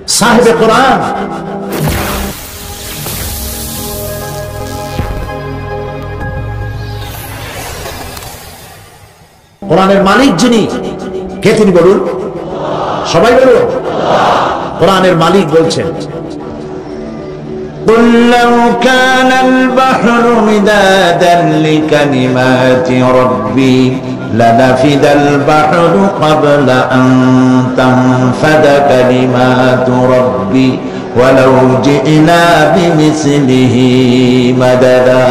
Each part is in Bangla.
সাহেবে কোরআন। কোরআনের মালিক যিনি, কে তিনি বলুন? সবাই বলুন। কোরআনের মালিক বলছেন, قل لو كان البحر مدادا لكلمات ربي لنفد البحر قبل أن تنفد كلمات ربي ولو جئنا بمثله مددا।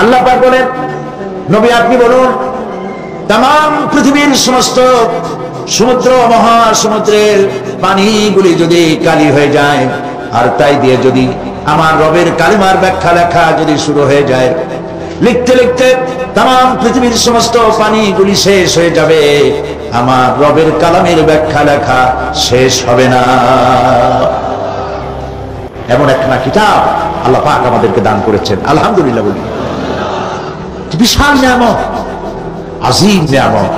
আল্লাহ পাক বলেন, নবী আপনি বলুন, তাম পৃথিবীর সমস্ত সমুদ্র মহাসমুদ্রের পানিগুলি যদি কালি হয়ে যায়, আর তাই দিয়ে যদি আমার রবের কালিমার ব্যাখ্যা লেখা যদি শুরু হয়ে যায়, লিখতে লিখতে তাম পৃথিবীর সমস্ত পানিগুলি শেষ হয়ে যাবে, আমার রবের কালামের ব্যাখ্যা লেখা শেষ হবে না। এমন একটা কিতাব আল্লাহ পাক আমাদেরকে দান করেছেন, আলহামদুলিল্লাহ বলি। বিশাল নিয়ামত, আযীম নিয়ামত।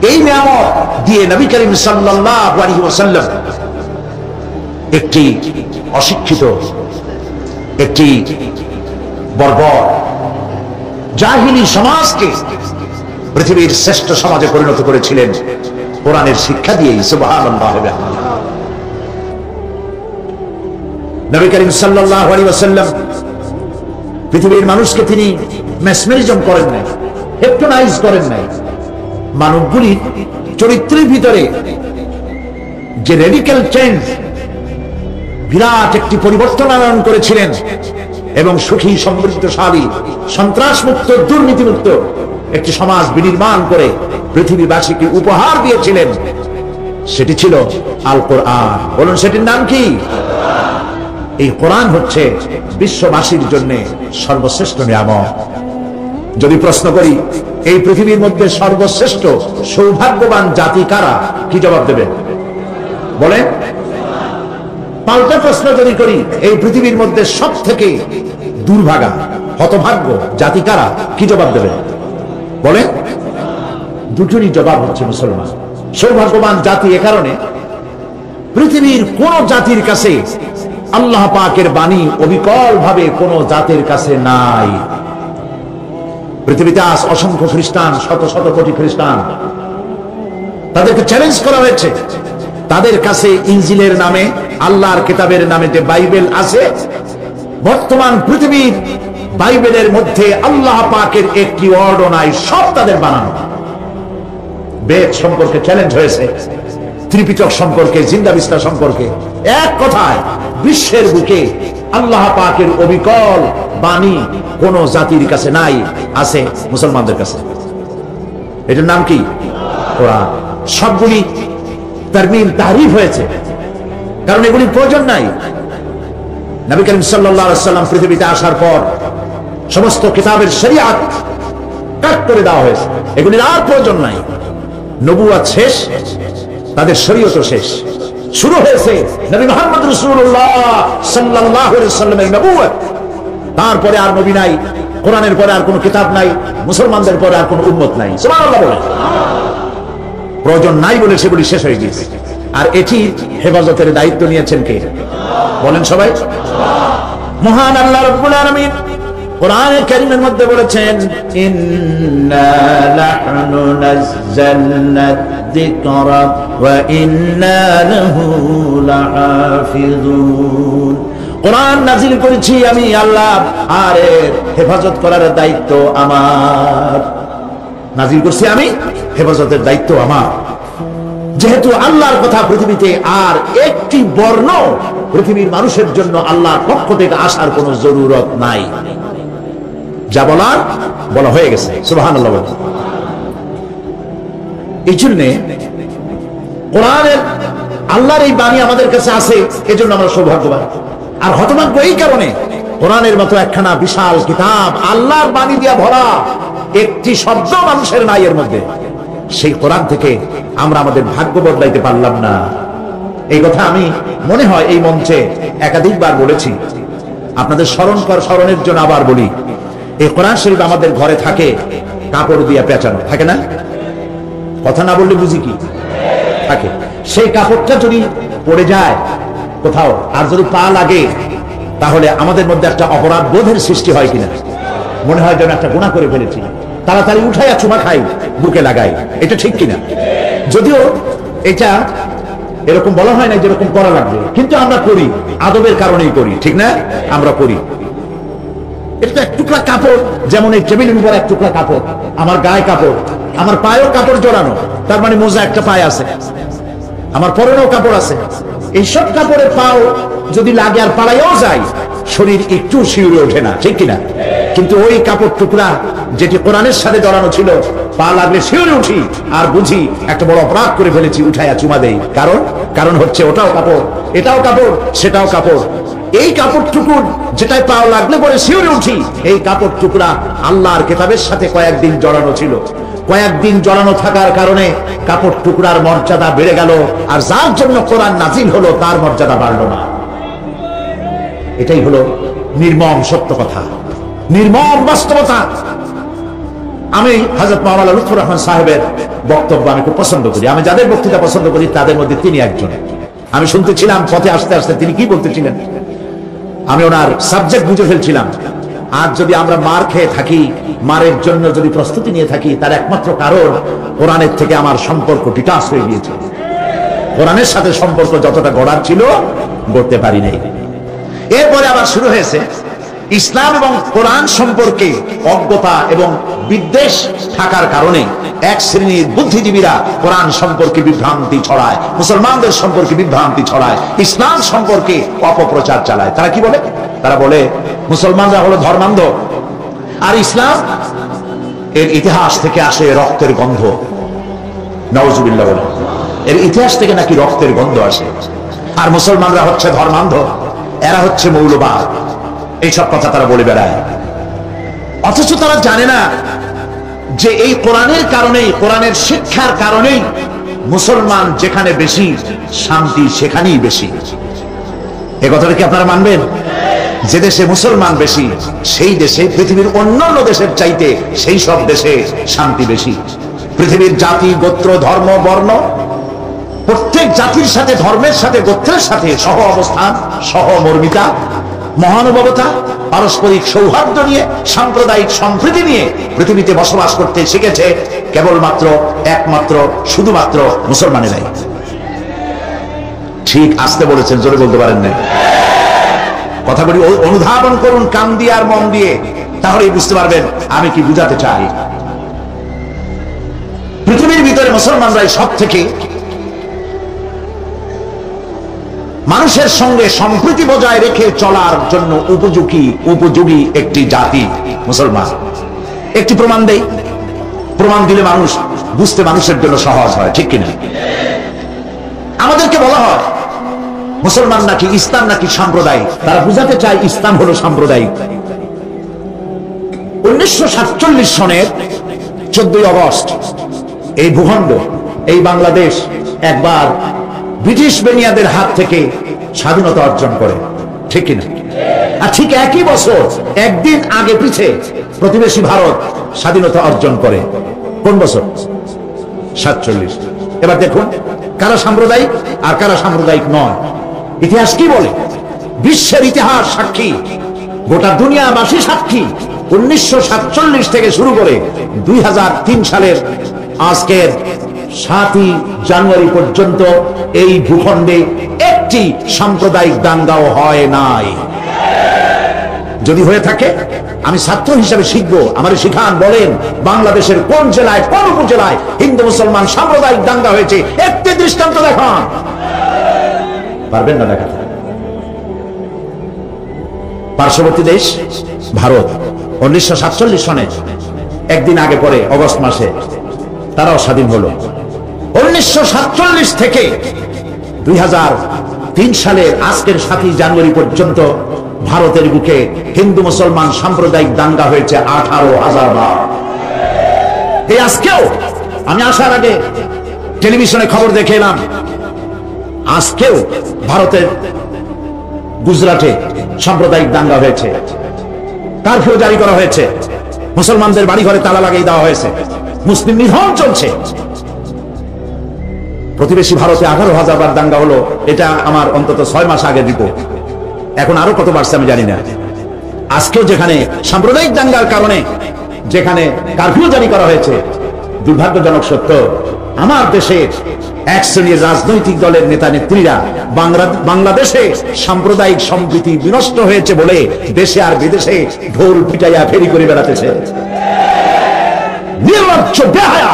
এই নিয়ামত দিয়ে নবী করিম সাল্লাল্লাহু আলাইহি ওয়াসাল্লাম একটি অশিক্ষিত, একটি বর্বর জাহিলি সমাজকে পৃথিবীর শ্রেষ্ঠ সমাজে পরিণত করেছিলেন কোরআনের শিক্ষা দিয়েই। সুবহানাল্লাহ। নবী করিম সাল্লাল্লাহু আলাইহি ওয়াসাল্লাম পৃথিবীর মানুষকে তিনি মেসমেরিজম করেন নাই, হিপনোটাইজ করেন নাই। মানবগুলির চরিত্রের ভিতরে যে রেডিক্যাল চেঞ্জ, বিরাট একটি পরিবর্তন আনয়ন করেছিলেন এবং সুখী, সমৃদ্ধশালী, সন্ত্রাসমুক্ত, দুর্নীতিমুক্ত একটি সমাজ বিনির্মাণ করে পৃথিবীবাসীকে উপহার দিয়েছিলেন, সেটি ছিল আল কোরআন। বলুন, সেটির নাম কি? এই কোরআন হচ্ছে বিশ্ববাসীর জন্য সর্বশ্রেষ্ঠ নিয়ামত। যদি প্রশ্ন করি, এই পৃথিবীর মধ্যে সর্বশ্রেষ্ঠ সৌভাগ্যবান জাতি কারা, কি জবাব দেবেন? বলেন। পাল্টা প্রশ্ন যদি করি, এই পৃথিবীর মধ্যে সব থেকে দুর্ভাগা, হতভাগ্য জাতি কারা, কি জবাব দেবেন? বলেন। দুটোরই জবাব হচ্ছে মুসলমান। সৌভাগ্যবান জাতি এ কারণে, পৃথিবীর কোন জাতির কাছে আল্লাহ পাকের বাণী অবিকল ভাবে কোন জাতির কাছে নাই। পৃথিবীতে আজ অসংখ্য খ্রিস্টান, শত শত কোটি খ্রিস্টান, তাদেরকে চ্যালেঞ্জ করা হয়েছে। তাদের কাছে ইনজিলের নামে, আল্লাহর কিতাবের নামে যে বাইবেল আছে, বর্তমান পৃথিবীর বাইবেলের মধ্যে আল্লাহ পাকের একটি ওয়ার্ডও নাই, সব তাদের বানানো। বেদ সম্পর্কে চ্যালেঞ্জ হয়েছে, ত্রিপিটক সম্পর্কে, জিন্দাবিস্তা সম্পর্কে। এক কথায় বিশ্বের বুকে আল্লাহ পাকের অবিকল বাণী কোন জাতির কাছে নাই, আছে মুসলমানদের কাছে। এটার নাম কি? কোরআন। সবগুলি তারমিম, তারিফ হয়েছে, কারণ এগুলির প্রয়োজন নাই। নবী করিম সাল্লাল্লাহু আলাইহি ওয়াসাল্লাম পৃথিবীতে আসার পর সমস্ত কিতাবের শরিয়াত কাট করে দেওয়া হয়েছে, এগুলির আর প্রয়োজন নাই। নবুয়ত শেষ, তাদের শরীয়তও শেষ। শুরু হয়েছে নবী মুহাম্মদ রাসূলুল্লাহ সাল্লাল্লাহু আলাইহি ওয়াসাল্লামের নবুয়ত। তারপরে আর নবী নাই, কোরআনের পরে আর কোনো কিতাব নাই, মুসলমানদের পরে আর কোনো উম্মত নাই। সুবহানাল্লাহ বলে। প্রয়োজন নাই বলে সেগুলি শেষ হয়ে গিয়েছে। আর এটি হেফাজতের দায়িত্ব নিয়েছেন কে? বলেন সবাই। মহান আল্লাহ রাব্বুল আলামিন কোরআনে কারীমের মধ্যে বলেছেন, ইন্না লাহনু নাযালনা যিকরা ওয়া ইন্না লাহু লাহাফিজুন। কোরআন নাযিল করেছি আমি আল্লাহ, আর এর হেফাজত করার দায়িত্ব আমার। নাযিল করছি আমি, হেফাজতের দায়িত্ব আমার। যেহেতু আল্লাহর কথা পৃথিবীতে আর একটি বর্ণ পৃথিবীর মানুষের জন্য আল্লাহর পক্ষ থেকে আসার কোনো জরুরত নাই, যা বলার বলা হয়ে গেছে। সুবহানাল্লাহ। এই জন্য কোরআনের, আল্লাহর এই বাণী আমাদের কাছে আছে, এজন্য আমরা সৌভাগ্যবান। আর হতভাগ্য এই কারণে, কোরআনের মতো একখানা বিশাল কিতাব আল্লাহর বাণী দিয়া ভরা, একটি শব্দ মানুষের নাই এর মধ্যে। সেই কোরআন থেকে আমরা আমাদের ভাগ্য বদলাইতে পারলাম না। এই কথা আমি মনে হয় এই মঞ্চে একাধিকবার বলেছি, আপনাদের স্মরণের জন্য আবার বলি। এই কোরআন শরীফ আমাদের ঘরে থাকে, কাপড় দিয়া পেঁচানো থাকে না? কথা না বললে বুঝি কি? থাকে, সেই কাপড়টা যদি পড়ে যায় কোথাও আর যদি পা লাগে, তাহলে আমাদের মধ্যে একটা অপরাধ বোধের সৃষ্টি হয় কিনা, মনে হয় যেন একটা গুনাহ করে ফেলেছি, তাড়াতাড়ি উঠাইয়া চুমা খাই, বুকে লাগাই। এটা ঠিক কিনা? যদিও এটা এরকম বলা হয় না যেরকম করা লাগবে, কিন্তু আমরা করি, আদবের কারণেই করি, ঠিক না? আমরা করি। এটা এক টুকরা কাপড়, যেমন এই টেবিলের উপর এক টুকরা কাপড়, আমার গায়ে কাপড়, আমার পায়েও কাপড় জড়ানো, তার মানে মোজা একটা পায়ে আছে, আমার পরনেও কাপড় আছে। এইসব কাপড়ের পাও যদি লাগে আর পালাইও যায়, শরীর একটু শিউরে ওঠে না, ঠিক কিনা? কিন্তু ওই কাপড় টুকরা যেটি কোরআনের সাথে জড়ানো ছিল, পা লাগলে শিউরে উঠি আর বুঝি একটা বড় অপরাধ করে ফেলেছি, উঠাইয়া চুমা দেই। কারণ হচ্ছে ওটাও কাপড়, এটাও কাপড়, সেটাও কাপড়। এই কাপড় টুকুর যেটাই পাও লাগলে পরে শিউরে উঠি, এই কাপড় টুকরা আল্লাহর কিতাবের সাথে কয়েকদিন জড়ানো ছিল। কয়েকদিন জড়ানো থাকার কারণে কাপড় টুকরার মর্যাদা বেড়ে গেল, আর যার জন্য কোরআন নাজিল হলো তার মর্যাদা বাড়লো না। এটাই হলো নির্মম সত্য কথা, নির্মম বাস্তবতা। আমি হযরত মাওলানা লুৎফুর রহমান সাহেবের বক্তব্য আমি খুব পছন্দ করি। আমি যাদের বক্তৃতা পছন্দ করি তাদের মধ্যে তিনি একজন। আমি শুনতেছিলাম পথে আসতে আসতে তিনি কি বলতেছিলেন, আমি ওনার সাবজেক্ট বুঝে ফেলছিলাম। আজ যদি আমরা মার খেয়ে থাকি, মারের জন্য যদি প্রস্তুতি নিয়ে থাকি, তার একমাত্র কারণ কোরআনের থেকে আমার সম্পর্ক ডিটাচ হয়ে গিয়েছে। কোরআনের সাথে সম্পর্ক যতটা গড়ার ছিল গড়তে পারি নাই। এরপরে আবার শুরু হয়েছে ইসলাম এবং কোরআন সম্পর্কে অজ্ঞতা এবং বিদ্বেষ থাকার কারণে এক শ্রেণীর বুদ্ধিজীবীরা কোরআন সম্পর্কে বিভ্রান্তি ছড়ায়, মুসলমানদের সম্পর্কে বিভ্রান্তি ছড়ায়, ইসলাম সম্পর্কে অপপ্রচার চালায়। তারা কি বলে? তারা বলে মুসলমানরা হলো ধর্মান্ধ, আর ইসলাম এর ইতিহাস থেকে আসে রক্তের গন্ধ। নাউজুবিল্লাহ বলে, এর ইতিহাস থেকে নাকি রক্তের গন্ধ আসে, আর মুসলমানরা হচ্ছে ধর্মান্ধ, এরা হচ্ছে মৌলবাদ। এইসব কথা তারা বলে বেড়ায়, অথচ তারা জানে না যে এই কোরআনের কারণেই, কোরআনের শিক্ষার কারণেই মুসলমান যেখানে বেশি, শান্তি সেখানেই বেশি। এ কথাটা কি আপনারা মানবেন? যে দেশে মুসলমান বেশি, সেই দেশে পৃথিবীর অন্যান্য দেশের চাইতে সেই সব দেশে শান্তি বেশি। পৃথিবীর জাতি, গোত্র, ধর্ম, বর্ণ, প্রত্যেক জাতির সাথে, ধর্মের সাথে, গোত্রের সাথে সহ অবস্থান, সহমর্মিতা, মহানুভবতা, পারস্পরিক সৌহার্দ্য নিয়ে, সাম্প্রদায়িক সম্প্রীতি নিয়ে পৃথিবীতে বসবাস করতে শিখেছে কেবলমাত্র, একমাত্র, শুধুমাত্র মুসলমানেরাই। ঠিক আসতে বলেছেন, জোরে বলতে পারেন না। কথাগুলি অনুধাবন করুন কান দিয়ে আর মন দিয়ে, তাহলেই বুঝতে পারবেন আমি কি বুঝাতে চাই। পৃথিবীর ভিতরে মুসলমানরাই সব থেকে মানুষের সঙ্গে সম্প্রীতি বজায় রেখে চলার জন্য উপযোগী একটি জাতি মুসলমান। একটি প্রমাণ দেই, প্রমাণ দিলে মানুষ বুঝতে মানুষের জন্য সহজ হয়, ঠিক কিনা? আমাদেরকে বলা হয় মুসলমান নাকি ইসলাম নাকি সাম্প্রদায়িক, তারা বুঝাতে চায় ইসলাম হলো সাম্প্রদায়িক। 1947 সনের 14 আগস্ট এই ভূখণ্ড, এই বাংলাদেশ একবার ব্রিটিশ বেনিয়াদের হাত থেকে স্বাধীনতা অর্জন করে, ঠিক কিনা? আর ঠিক একই বছর, একদিন আগে পিছে প্রতিবেশী ভারত স্বাধীনতা অর্জন করে। কোন বছর? 47। এবার দেখুন কারা সাম্প্রদায়িক আর কারা সাম্প্রদায়িক নয়। ইতিহাস কি বলে? বিশ্বের ইতিহাস সাক্ষী, গোটা দুনিয়াবাসী সাক্ষী। 1947 থেকে শুরু করে 2003 সালের আজকের 7ই জানুয়ারি পর্যন্ত এই ভূখণ্ডে একটি সাম্প্রদায়িক দাঙ্গাও হয় নাই। যদি হয়ে থাকে আমি ছাত্র হিসেবে শিখবো, আমার শিখান, বলেন বাংলাদেশের কোন জেলায়, কোন উপজেলায় হিন্দু মুসলমান সাম্প্রদায়িক দাঙ্গা হয়েছে, একটি দৃষ্টান্ত দেখান। পারবেন না দেখাতে। পার্শ্ববর্তী দেশ ভারত 1947 সনে একদিন আগে পরে অগস্ট মাসে তারাও স্বাধীন হলো। 1947 থেকে 2003 সালের আজকের 7ই জানুয়ারি পর্যন্ত ভারতের বুকে হিন্দু মুসলমান সাম্প্রদায়িক দাঙ্গা হয়েছে 18,000 বার। এই আজকেও আমি আসার আগে টেলিভিশনে খবর দেখে এলাম, আজকেও ভারতের গুজরাটে সাম্প্রদায়িক দাঙ্গা হয়েছে, কারফিউ জারি করা হয়েছে, মুসলমানদের বাড়ি ঘরে তালা লাগিয়ে দেওয়া হয়েছে, মুসলিম নিধন চলছে। প্রতিবেশী ভারতে 11,000 বার দাঙ্গা হলো, এটা আমার অন্তত 6 মাস আগের রিপোর্ট। এখন আরো কত বাড়ছে আমি জানি না। আজকেও যেখানে সাম্প্রদায়িক দাঙ্গার কারণে যেখানে কারফিউ জারি করা হয়েছে, দুর্ভাগ্যজনক সত্য আমার দেশের এক শ্রেণীর রাজনৈতিক দলের নেতা নেত্রীরা বাংলাদেশে সাম্প্রদায়িক সম্প্রীতি বিনষ্ট হয়েছে বলে দেশে আর বিদেশে ঢোল পিটাইয়া ফেরি করে বেড়াতেছে। নির্লজ্জ বেহায়া।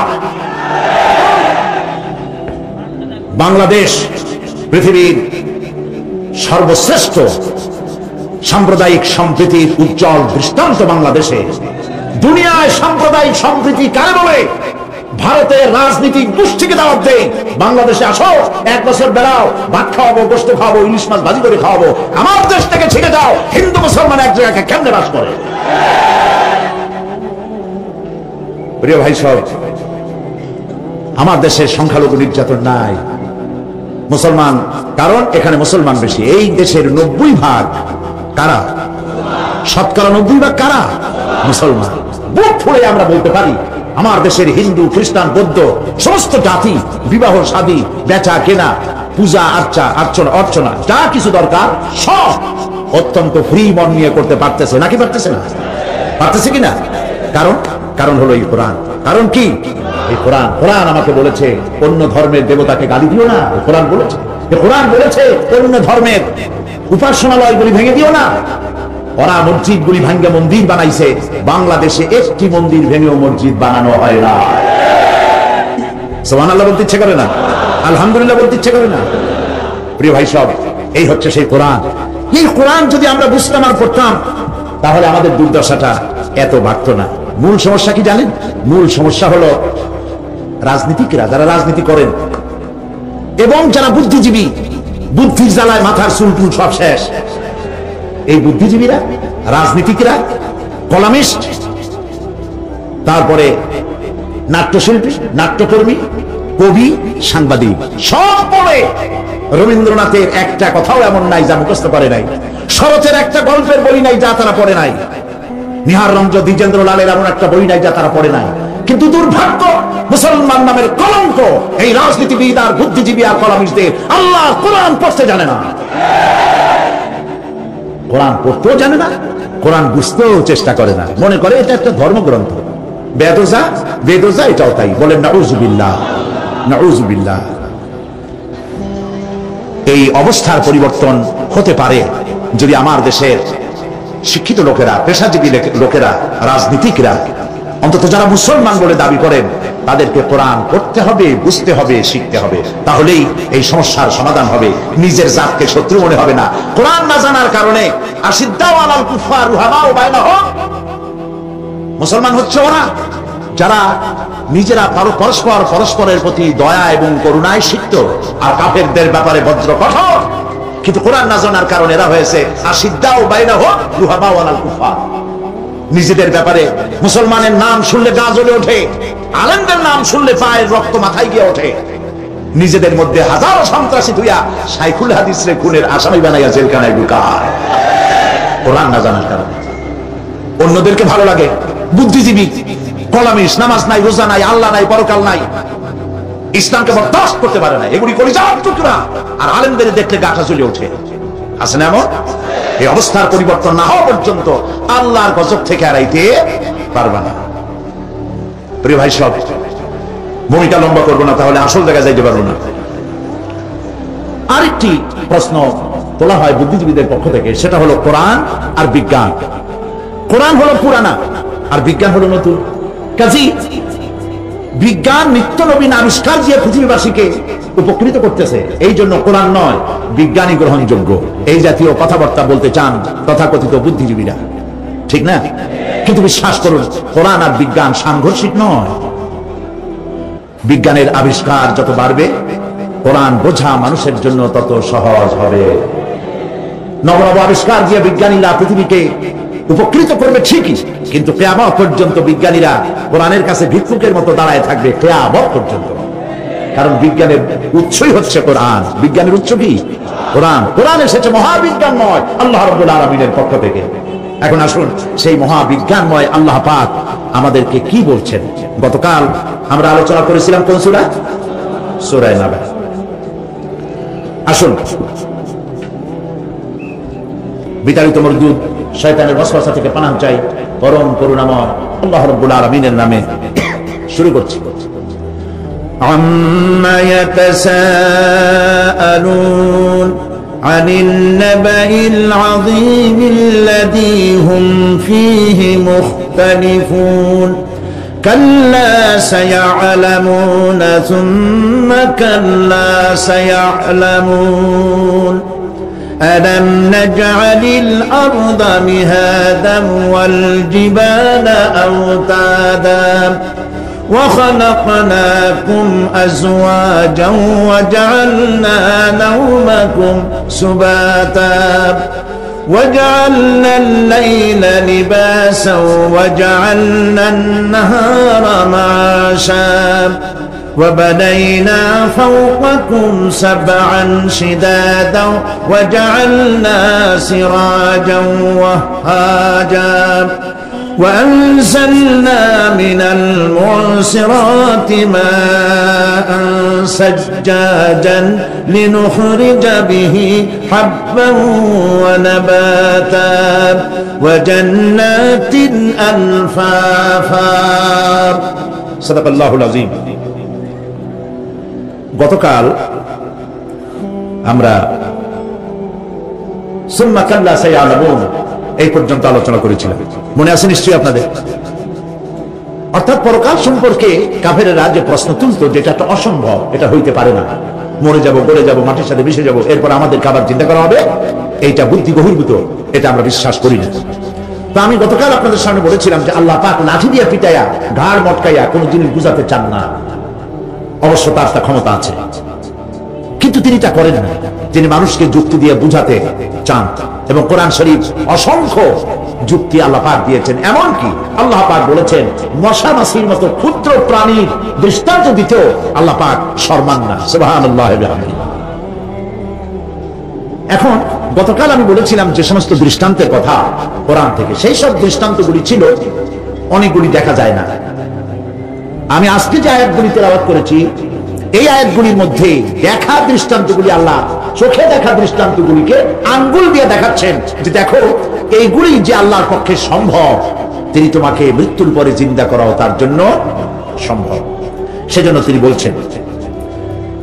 বাংলাদেশ পৃথিবীর সর্বশ্রেষ্ঠ সাম্প্রদায়িক সম্প্রীতির উজ্জ্বল দৃষ্টান্ত। বাংলাদেশে দুনিয়ায় সাম্প্রদায়িক সম্প্রীতি কারে বলে? ভারতের রাজনীতিক গোষ্ঠীকে দাওয়াত দেয়, বাংলাদেশে আসো, 1 বছর বেড়াও, ভাত খাওয়াবো, গোশত খাওয়াবো, ইলিশ মাছ ভাজি করে খাওয়াবো। আমার দেশ থেকে ছেড়ে যাও, হিন্দু মুসলমান এক জায়গায় কেমনে বাস করে? প্রিয় ভাই সব, আমার দেশে সংখ্যালঘু নির্যাতন নাই, মুসলমান, কারণ এখানে মুসলমান বেশি। এই দেশের 90% কারা? শতকরা 90% কারা? মুসলমান। বুক ফুলে আমরা বলতে পারি আমার দেশের হিন্দু, খ্রিস্টান, বৌদ্ধ সমস্ত জাতি বিবাহ শাদী, বেচা কেনা, পূজা অর্চনা যা কিছু দরকার সব অত্যন্ত ফ্রি মন নিয়ে করতে পারতেছে নাকি? পারতেছে না? পারতেছে কিনা? কারণ হলো এই কোরআন। কারণ কি? এই কোরআন। কোরআন আমাকে বলেছে অন্য ধর্মের দেবতাকে গালি দিও না। কোরআন বলেছে, কোরআন বলেছে অন্য ধর্মের উপাসনালয়গুলি ভেঙে দিও না। ওরা মসজিদগুলি ভাঙ্গে মন্দির বানাইছে, বাংলাদেশে একটি মন্দির ভেঙেও মসজিদ বানানো হয় না। সুবহানাল্লাহ বলতে ইচ্ছে করে না? আলহামদুলিল্লাহ বলতে ইচ্ছে করে না? প্রিয় ভাই সব, এই হচ্ছে সেই কোরআন। এই কোরআন যদি আমরা বুঝতাম আর পড়তাম, তাহলে আমাদের দুর্দশাটা এত বাড়তো না। মূল সমস্যা কি জানেন? মূল সমস্যা হলো রাজনীতিকরা, যারা রাজনীতি করেন এবং যারা বুদ্ধিজীবী, বুদ্ধির জ্বালায় মাথার চুল টুল সব শেষ। এই বুদ্ধিজীবীরা, রাজনীতিকরা, কলামিস্ট, তারপরে নাট্যশিল্পী, নাট্যকর্মী, কবি, সাংবাদিক সব বলে রবীন্দ্রনাথের একটা কথাও এমন নাই যা মুখস্থ করে নাই, শরতের একটা গল্পের বই নাই যা তারা পড়ে নাই, নিহার রঞ্জন দ্বিজেন্দ্র লালের এমন একটা বই নাই যা তারা পড়ে নাই। কিন্তু দুর্ভাগ্য, মুসলমান নামের কলঙ্ক এই রাজনীতিবিদ আর বুদ্ধিজীবী আর কলামিস্টদের আল্লাহ কোরআন পড়তে জানে না। কোরআন পড়তেও জানে না, কোরআন বুঝতেও চেষ্টা করে না, মনে করে এটা একটা ধর্মগ্রন্থ। বেদোজা এটাও তাই। বলেন নাউযুবিল্লাহ, নাউযুবিল্লাহ। এই অবস্থার পরিবর্তন হতে পারে যদি আমার দেশের শিক্ষিত লোকেরা, পেশাজীবী লোকেরা, রাজনীতিকরা, অন্তত যারা মুসলমান বলে দাবি করেন, তাদেরকে কোরআন পড়তে হবে, বুঝতে হবে, শিখতে হবে। তাহলেই এই সমস্যার সমাধান হবে। নিজের জাতকে শত্রু মনে হবে না। কোরআন না জানার কারণে আশিদ্দাউ আলাল কুফার রুহামাউ বাইনাহুম, মুসলমান হচ্ছে ওরা যারা নিজেরা পরস্পরের প্রতি দয়া এবং করুণায় সিক্ত, আর কাফেরদের ব্যাপারে বজ্র কঠোর। কিন্তু কোরআন না জানার কারণে এরা হয়েছে আশিদ্দাউ বাইনাহুম রুহামাউ আলাল কুফার। নিজেদের ব্যাপারে মুসলমানের নাম শুনলে গা জ্বলে ওঠে, আলেমদের নাম শুনলে পায়ের রক্ত মাথায় গিয়ে ওঠে। নিজেদের মধ্যে হাজারো সন্ত্রাসী ধুইয়া শাইখুল হাদিসরে খুনের আসামি বানাইয়া জেলখানায় ঢুকায় কোরআন না জানার কারণে। অন্যদেরকে ভালো লাগে, বুদ্ধিজীবী, কলামিস্ট, নামাজ নাই, রোজা নাই, আল্লাহ নাই, পরকাল নাই, ইসলামকে বরদাস্ত করতে পারে না, এগুলি কলিজার টুকরা। আর আলেমদের দেখলে গাটা জ্বলে ওঠে। আছে না এমন? এই অবস্থার পরিবর্তন না হওয়া পর্যন্ত আল্লাহর গজব থেকে এড়াইতে পারবে না। প্রিয় ভাই সব, ভূমিকা লম্বা করবো না, তাহলে আসল জায়গায় যাইতে পারবো না। আরেকটি প্রশ্ন তোলা হয় বুদ্ধিজীবীদের পক্ষ থেকে, সেটা হলো কোরআন আর বিজ্ঞান। কোরআন হলো পুরানা আর বিজ্ঞান হলো নতুন। কাজী বিজ্ঞান নিত্য নবীন আবিষ্কার দিয়ে পৃথিবীবাসীকে উপকৃত করতেছে, এই জন্য কোরআন নয় বিজ্ঞানী গ্রহণযোগ্য। এই জাতীয় কথাবার্তা বলতে চান তথাকথিত বুদ্ধিজীবীরা, ঠিক না? কিন্তু বিশ্বাস করুন, কোরআন আর বিজ্ঞান সাংঘর্ষিক নয়। বিজ্ঞানের আবিষ্কার যত বাড়বে, কোরআন বোঝা মানুষের জন্য তত সহজ হবে। নব আবিষ্কার দিয়ে বিজ্ঞানীরা পৃথিবীকে উপকৃত করবে ঠিকই, কিন্তু কিয়ামত পর্যন্ত বিজ্ঞানীরা কোরআনের কাছে ভিক্ষুকের মতো দাঁড়ায় থাকবে কিয়ামত পর্যন্ত। কারণ বিজ্ঞানের উৎসই হচ্ছে কোরআন। বিজ্ঞানের উৎস কি? কোরআন। কোরআন এসেছে মহাবিজ্ঞানময় আল্লাহ রাব্বুল আলামিনের পক্ষ থেকে। এখন আসুন সেই মহাবিজ্ঞানময় আল্লাহ পাক আমাদেরকে কি বলছেন। গতকাল আমরা আলোচনা করেছিলাম কোন সূরা? সূরা নাবা। আসুন বিতাড়িত মরদুদ শয়তানের ওয়াসওয়াসা থেকে পানাহ চাই পরম করুণাময় আল্লাহ রাব্বুল আলামিনের নামে শুরু করছি। عما يتساءلون عن النبأ العظيم الذي هم فيه مختلفون كلا سيعلمون ثم كلا سيعلمون ألم نجعل الأرض مهادا والجبال أوتادا وخلقناكم أزواجا وجعلنا نومكم سباتا وجعلنا الليل لباسا وجعلنا النهار معاشا وبنينا فوقكم سبعا شدادا وجعلنا سراجا وهاجا وأنزلنا من المعصرات ماء سجاجا لنخرج به حبا ونباتا وجنات ألفافا صدق الله العظيم। গতকাল আমরা সুম্মা কাল্লা সায়ালামুন এই পর্যন্ত আলোচনা করেছিলাম, মনে আছে নিশ্চয়ই আপনাদের। অর্থাৎ পরকাল সম্পর্কে কাফেরেরা যে প্রশ্ন তুলতো যেটা একটা অসম্ভব, এটা হইতে পারে না, মরে যাব, গড়ে যাব, মাটির সাথে মিশে যাব, এরপর আমাদেরকে আবার চিন্তা করা হবে, এইটা বুদ্ধি বহির্ভূত, এটা আমরা বিশ্বাস করি না। তো আমি গতকাল আপনাদের সামনে বলেছিলাম যে আল্লাহ পাক লাঠি দিয়ে পিটাইয়া ঘাড় মটকাইয়া কোন জিনিস বুঝাতে চান না, অবশ্য তার তা ক্ষমতা আছে, কিন্তু তিনি তা করেন না। তিনি মানুষকে যুক্তি দিয়ে বুঝাতে চান এবং কোরআন শরীফ অসংখ্য যুক্তি আল্লাহ পাক দিয়েছেন। এমনকি আল্লাহ পাক বলেছেন মশা মাছির মতো ক্ষুদ্র প্রাণীর দৃষ্টান্ত দিতেও আল্লাহ পাক শর্মান না। সুবহানাল্লাহ। এখন গতকাল আমি বলেছিলাম যে সমস্ত দৃষ্টান্তের কথা কোরআন থেকে, সেই সব দৃষ্টান্তগুলি ছিল অনেকগুলি দেখা যায় না। আমি আজকে যে আয়াতগুলি তেলাওয়াত করেছি এই আয়াতগুলির মধ্যে দেখা দৃষ্টান্তগুলি আল্লাহ চোখে দেখা দৃষ্টান্তগুলিকে আঙ্গুল দিয়ে দেখাচ্ছেন যে দেখো এইগুলি যে আল্লাহর পক্ষে সম্ভব, তিনি তোমাকে মৃত্যুর পরে জিন্দা করাও তার জন্য সম্ভব। সেজন্য তিনি বলছেন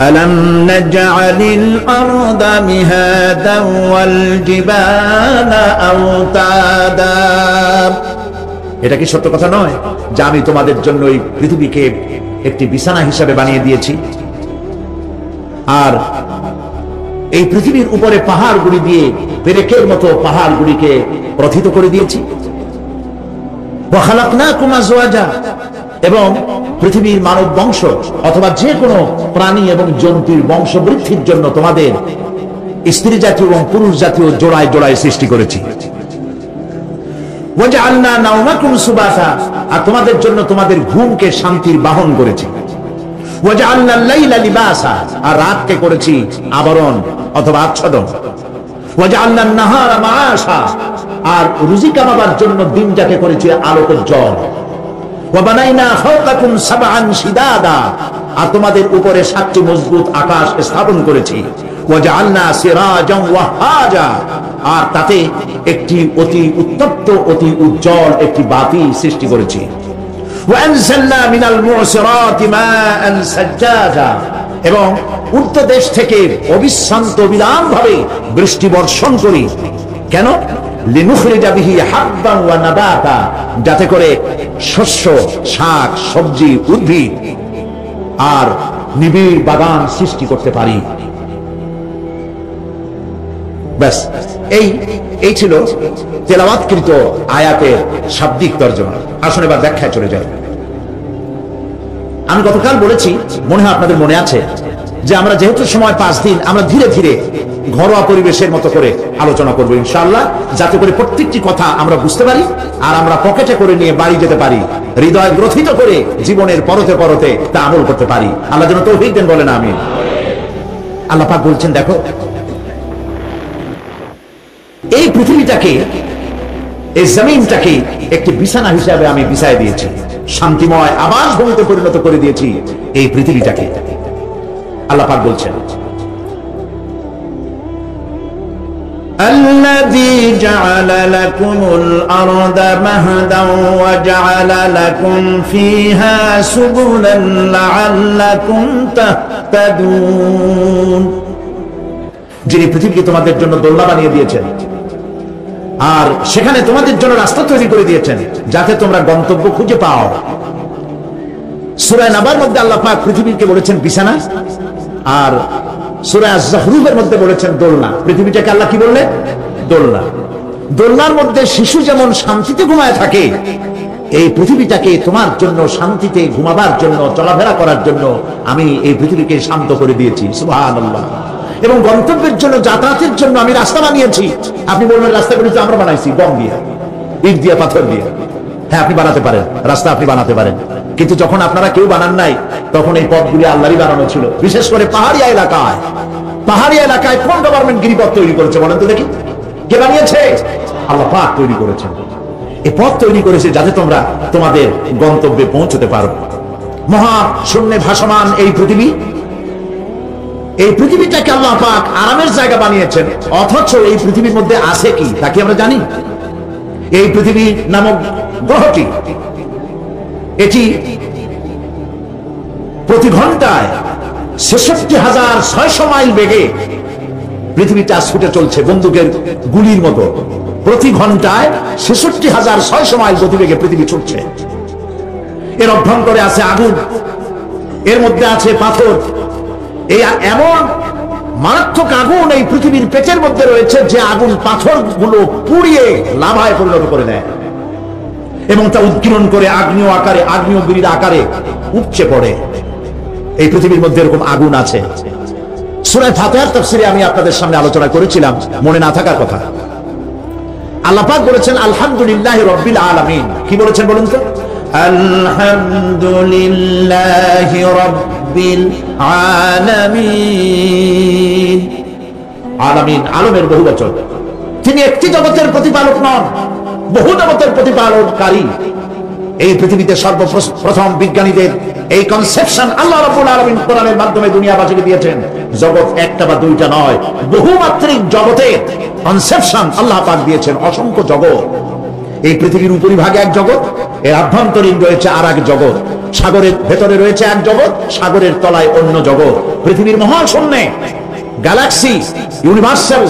ألم نجعل الأرض مهادا والجبال أوتادا। এটা কি সত্য কথা নয় যে আমি তোমাদের জন্য এই পৃথিবীকে একটি বিছানা হিসাবে বানিয়ে দিয়েছি, আর এই পৃথিবীর উপরে পাহাড়গুলি দিয়ে পেরেকের মতো পাহাড়গুলিকে প্রথিত করে দিয়েছি। ওয়া খালাকনাকুম আজওয়াজা, এবং পৃথিবীর মানব বংশ অথবা যে কোনো প্রাণী এবং জন্তুর বংশ বৃদ্ধির জন্য তোমাদের স্ত্রী জাতীয় এবং পুরুষ জাতীয় জোড়ায় জোড়ায় সৃষ্টি করেছি। ওয়াজআলনা নাওমাকুম সুবাতা, আর তোমাদের জন্য তোমাদের ঘুমকে শান্তির বাহন করেছি। ওয়াজআলনা লাইলা লিবাসা, আর রাতকে করেছি আবরণ অথবা আচ্ছাদন। ওয়াজআলনা নাহারা মাআশা, আর রুজি কামাবার জন্য দিনটাকে করেছি আলোকোজ্জ্বল। ওয়া বানাইনা ফাওকাকুম সাবআন শিদাদা, আর তোমাদের উপরে 7টি মজবুত আকাশ স্থাপন করেছি। ওয়াজআলনা সিরাজান ওয়াহাজা, আর তাতে একটি অতি উত্তপ্ত অতি উজ্জ্বল একটি বাতি সৃষ্টি করেছি। ওয়ানজালনা মিনাল মুসিরাতি মাআন সাজ্জাজা, এবং উত্তর দেশ থেকে অবিশ্রান্ত বিরামভাবে বৃষ্টি বর্ষণ করি। কেন? লিনুখরিজা বিহি হাব্বান ওয়া নাবাতা, যাতে করে শস্য, শাক, সবজি, উদ্ভিদ আর নিবিড় বাগান সৃষ্টি করতে পারি। ব্যাস, এই ছিল তেলাওয়াতকৃত আয়াতের শাব্দিক তর্জমা। আসুন এবার ব্যাখ্যায় চলে যাই। আমি গতকাল বলেছি, মনে হয় আপনাদের মনে আছে, যে আমরা যেহেতু সময় 5 দিন, আমরা ধীরে ধীরে ঘরোয়া পরিবেশের মতো করে আলোচনা করবো ইনশাআল্লাহ, যাতে করে প্রত্যেকটি কথা আমরা বুঝতে পারি আর আমরা পকেটে করে নিয়ে বাড়ি যেতে পারি, হৃদয় গ্রথিত করে জীবনের পরতে পরতে তা আমল করতে পারি। আল্লাহ যেন তৌফিক দেন, বলেন আমিন। আল্লাহ পাক বলছেন, দেখো এই পৃথিবীটাকে, এই জমিনটাকে একটি বিছানা হিসাবে আমি বিছায় দিয়েছি, শান্তিময় আবাস ভূমিতে পরিণত করে দিয়েছি এই পৃথিবীটাকে। আল্লাহ পাক বলছেন الذي جعل لكم الأرض مهدا وجعل لكم فيها سبلا لعلكم تهتدون। যিনি পৃথিবীকে তোমাদের জন্য দোলনা বানিয়ে দিয়েছেন আর সেখানে তোমাদের জন্য রাস্তা তৈরি করে দিয়েছেন যাতে তোমরা গন্তব্য খুঁজে পাও। সূরা নাবার মধ্যে আল্লাহ পাক পৃথিবীকে বলেছেন বিছানা, আর সূরা আয-যুখরুফের মধ্যে বলেছেন দোলনা। পৃথিবীটাকে আল্লাহ কি বললেন? দোলনা। দোলনার মধ্যে শিশু যেমন শান্তিতে ঘুমায় থাকে, এই পৃথিবীটাকে তোমার জন্য শান্তিতে ঘুমাবার জন্য, চলাফেরা করার জন্য আমি এই পৃথিবীকে শান্ত করে দিয়েছি। সুবহানাল্লাহ। এবং গন্তব্যের জন্য, যাতায়াতের জন্য আমি রাস্তা বানিয়েছি। আপনি বলবেন রাস্তাগুলি তো আমরা বানাইছি বম দিয়ে, ইট দিয়ে, পাথর দিয়ে। হ্যাঁ, আপনি বানাতে পারেন, রাস্তা আপনি বানাতে পারেন, কিন্তু যখন আপনারা কেউ বানান নাই তখন এই পথগুলি আল্লাহরই বানানো ছিল। বিশেষ করে পাহাড়ি এলাকায় কোন গভর্নমেন্ট গিরিপথ তৈরি করেছে বলেন তো দেখি? কে বানিয়েছে? আল্লাহ পাক তৈরি করেছেন। এই পথ তৈরি করেছে যাতে তোমরা তোমাদের গন্তব্যে পৌঁছতে পারো। মহা শূন্যে ভাসমান এই পৃথিবীটাকে আল্লাহ পাক আরামের জায়গা বানিয়েছেন, অথচ এই পৃথিবীর মধ্যে আছে কি তা কি আমরা জানি? এই পৃথিবী নামক গ্রহটি, এটি প্রতি ঘন্টায় ৬৬,৬০০ মাইল বেগে পৃথিবীটা ছুটে চলছে বন্দুকের গুলির মতো। প্রতি ঘন্টায় ৬৬,৬০০ মাইল গতিবেগে পৃথিবী ছুটছে। এর অভ্যন্তরে আছে আগুন, এর মধ্যে আছে পাথর। এই এমন মারাত্মক আগুন এই পৃথিবীর পেটের মধ্যে রয়েছে যে আগুন পাথরগুলো পুড়িয়ে লাভায় পরিণত করে দেয় এবং তা উৎকীর্ণ করে আগ্নেয়গিরির আকারে উপচে পড়ে। এই পৃথিবীর মধ্যে এরকম আগুন আছে। সূরা ফাতিহার তাফসীরে আমি আপনাদের সামনে আলোচনা করেছিলাম, মনে না থাকার কথা। আল্লাহ পাক বলেছেন আলহামদুলিল্লাহি রাব্বিল আলামিন। কি বলেছেন বলুন তো? আলহামদুলিল্লাহি রাব্বিল আলামিন। আলামিন আলমের বহুবচন। তিনি একটি জগতের প্রতিপালক নন, বহু জগতের প্রতিপালনকারী। এই পৃথিবীতে সর্বপ্রথম বিজ্ঞানীদের এই কনসেপশন আল্লাহ রাব্বুল আলামিন কোরআনের মাধ্যমে দুনিয়াবাসীকে দিয়েছেন। জগৎ একটা বা দুইটা নয়, বহুমাত্রিক জগতের কনসেপশন আল্লাহ পাক দিয়েছেন, অসংখ্য জগৎ। এই পৃথিবীর উপরিভাগে এক জগৎ, এর আভ্যন্তরীণ রয়েছে আর এক জগৎ, সাগরের ভেতরে রয়েছে এক জগৎ, সাগরের তলায় অন্য জগৎ। পৃথিবীর মহাশূন্যে, গ্যালাক্সি, ইউনিভার্সাল,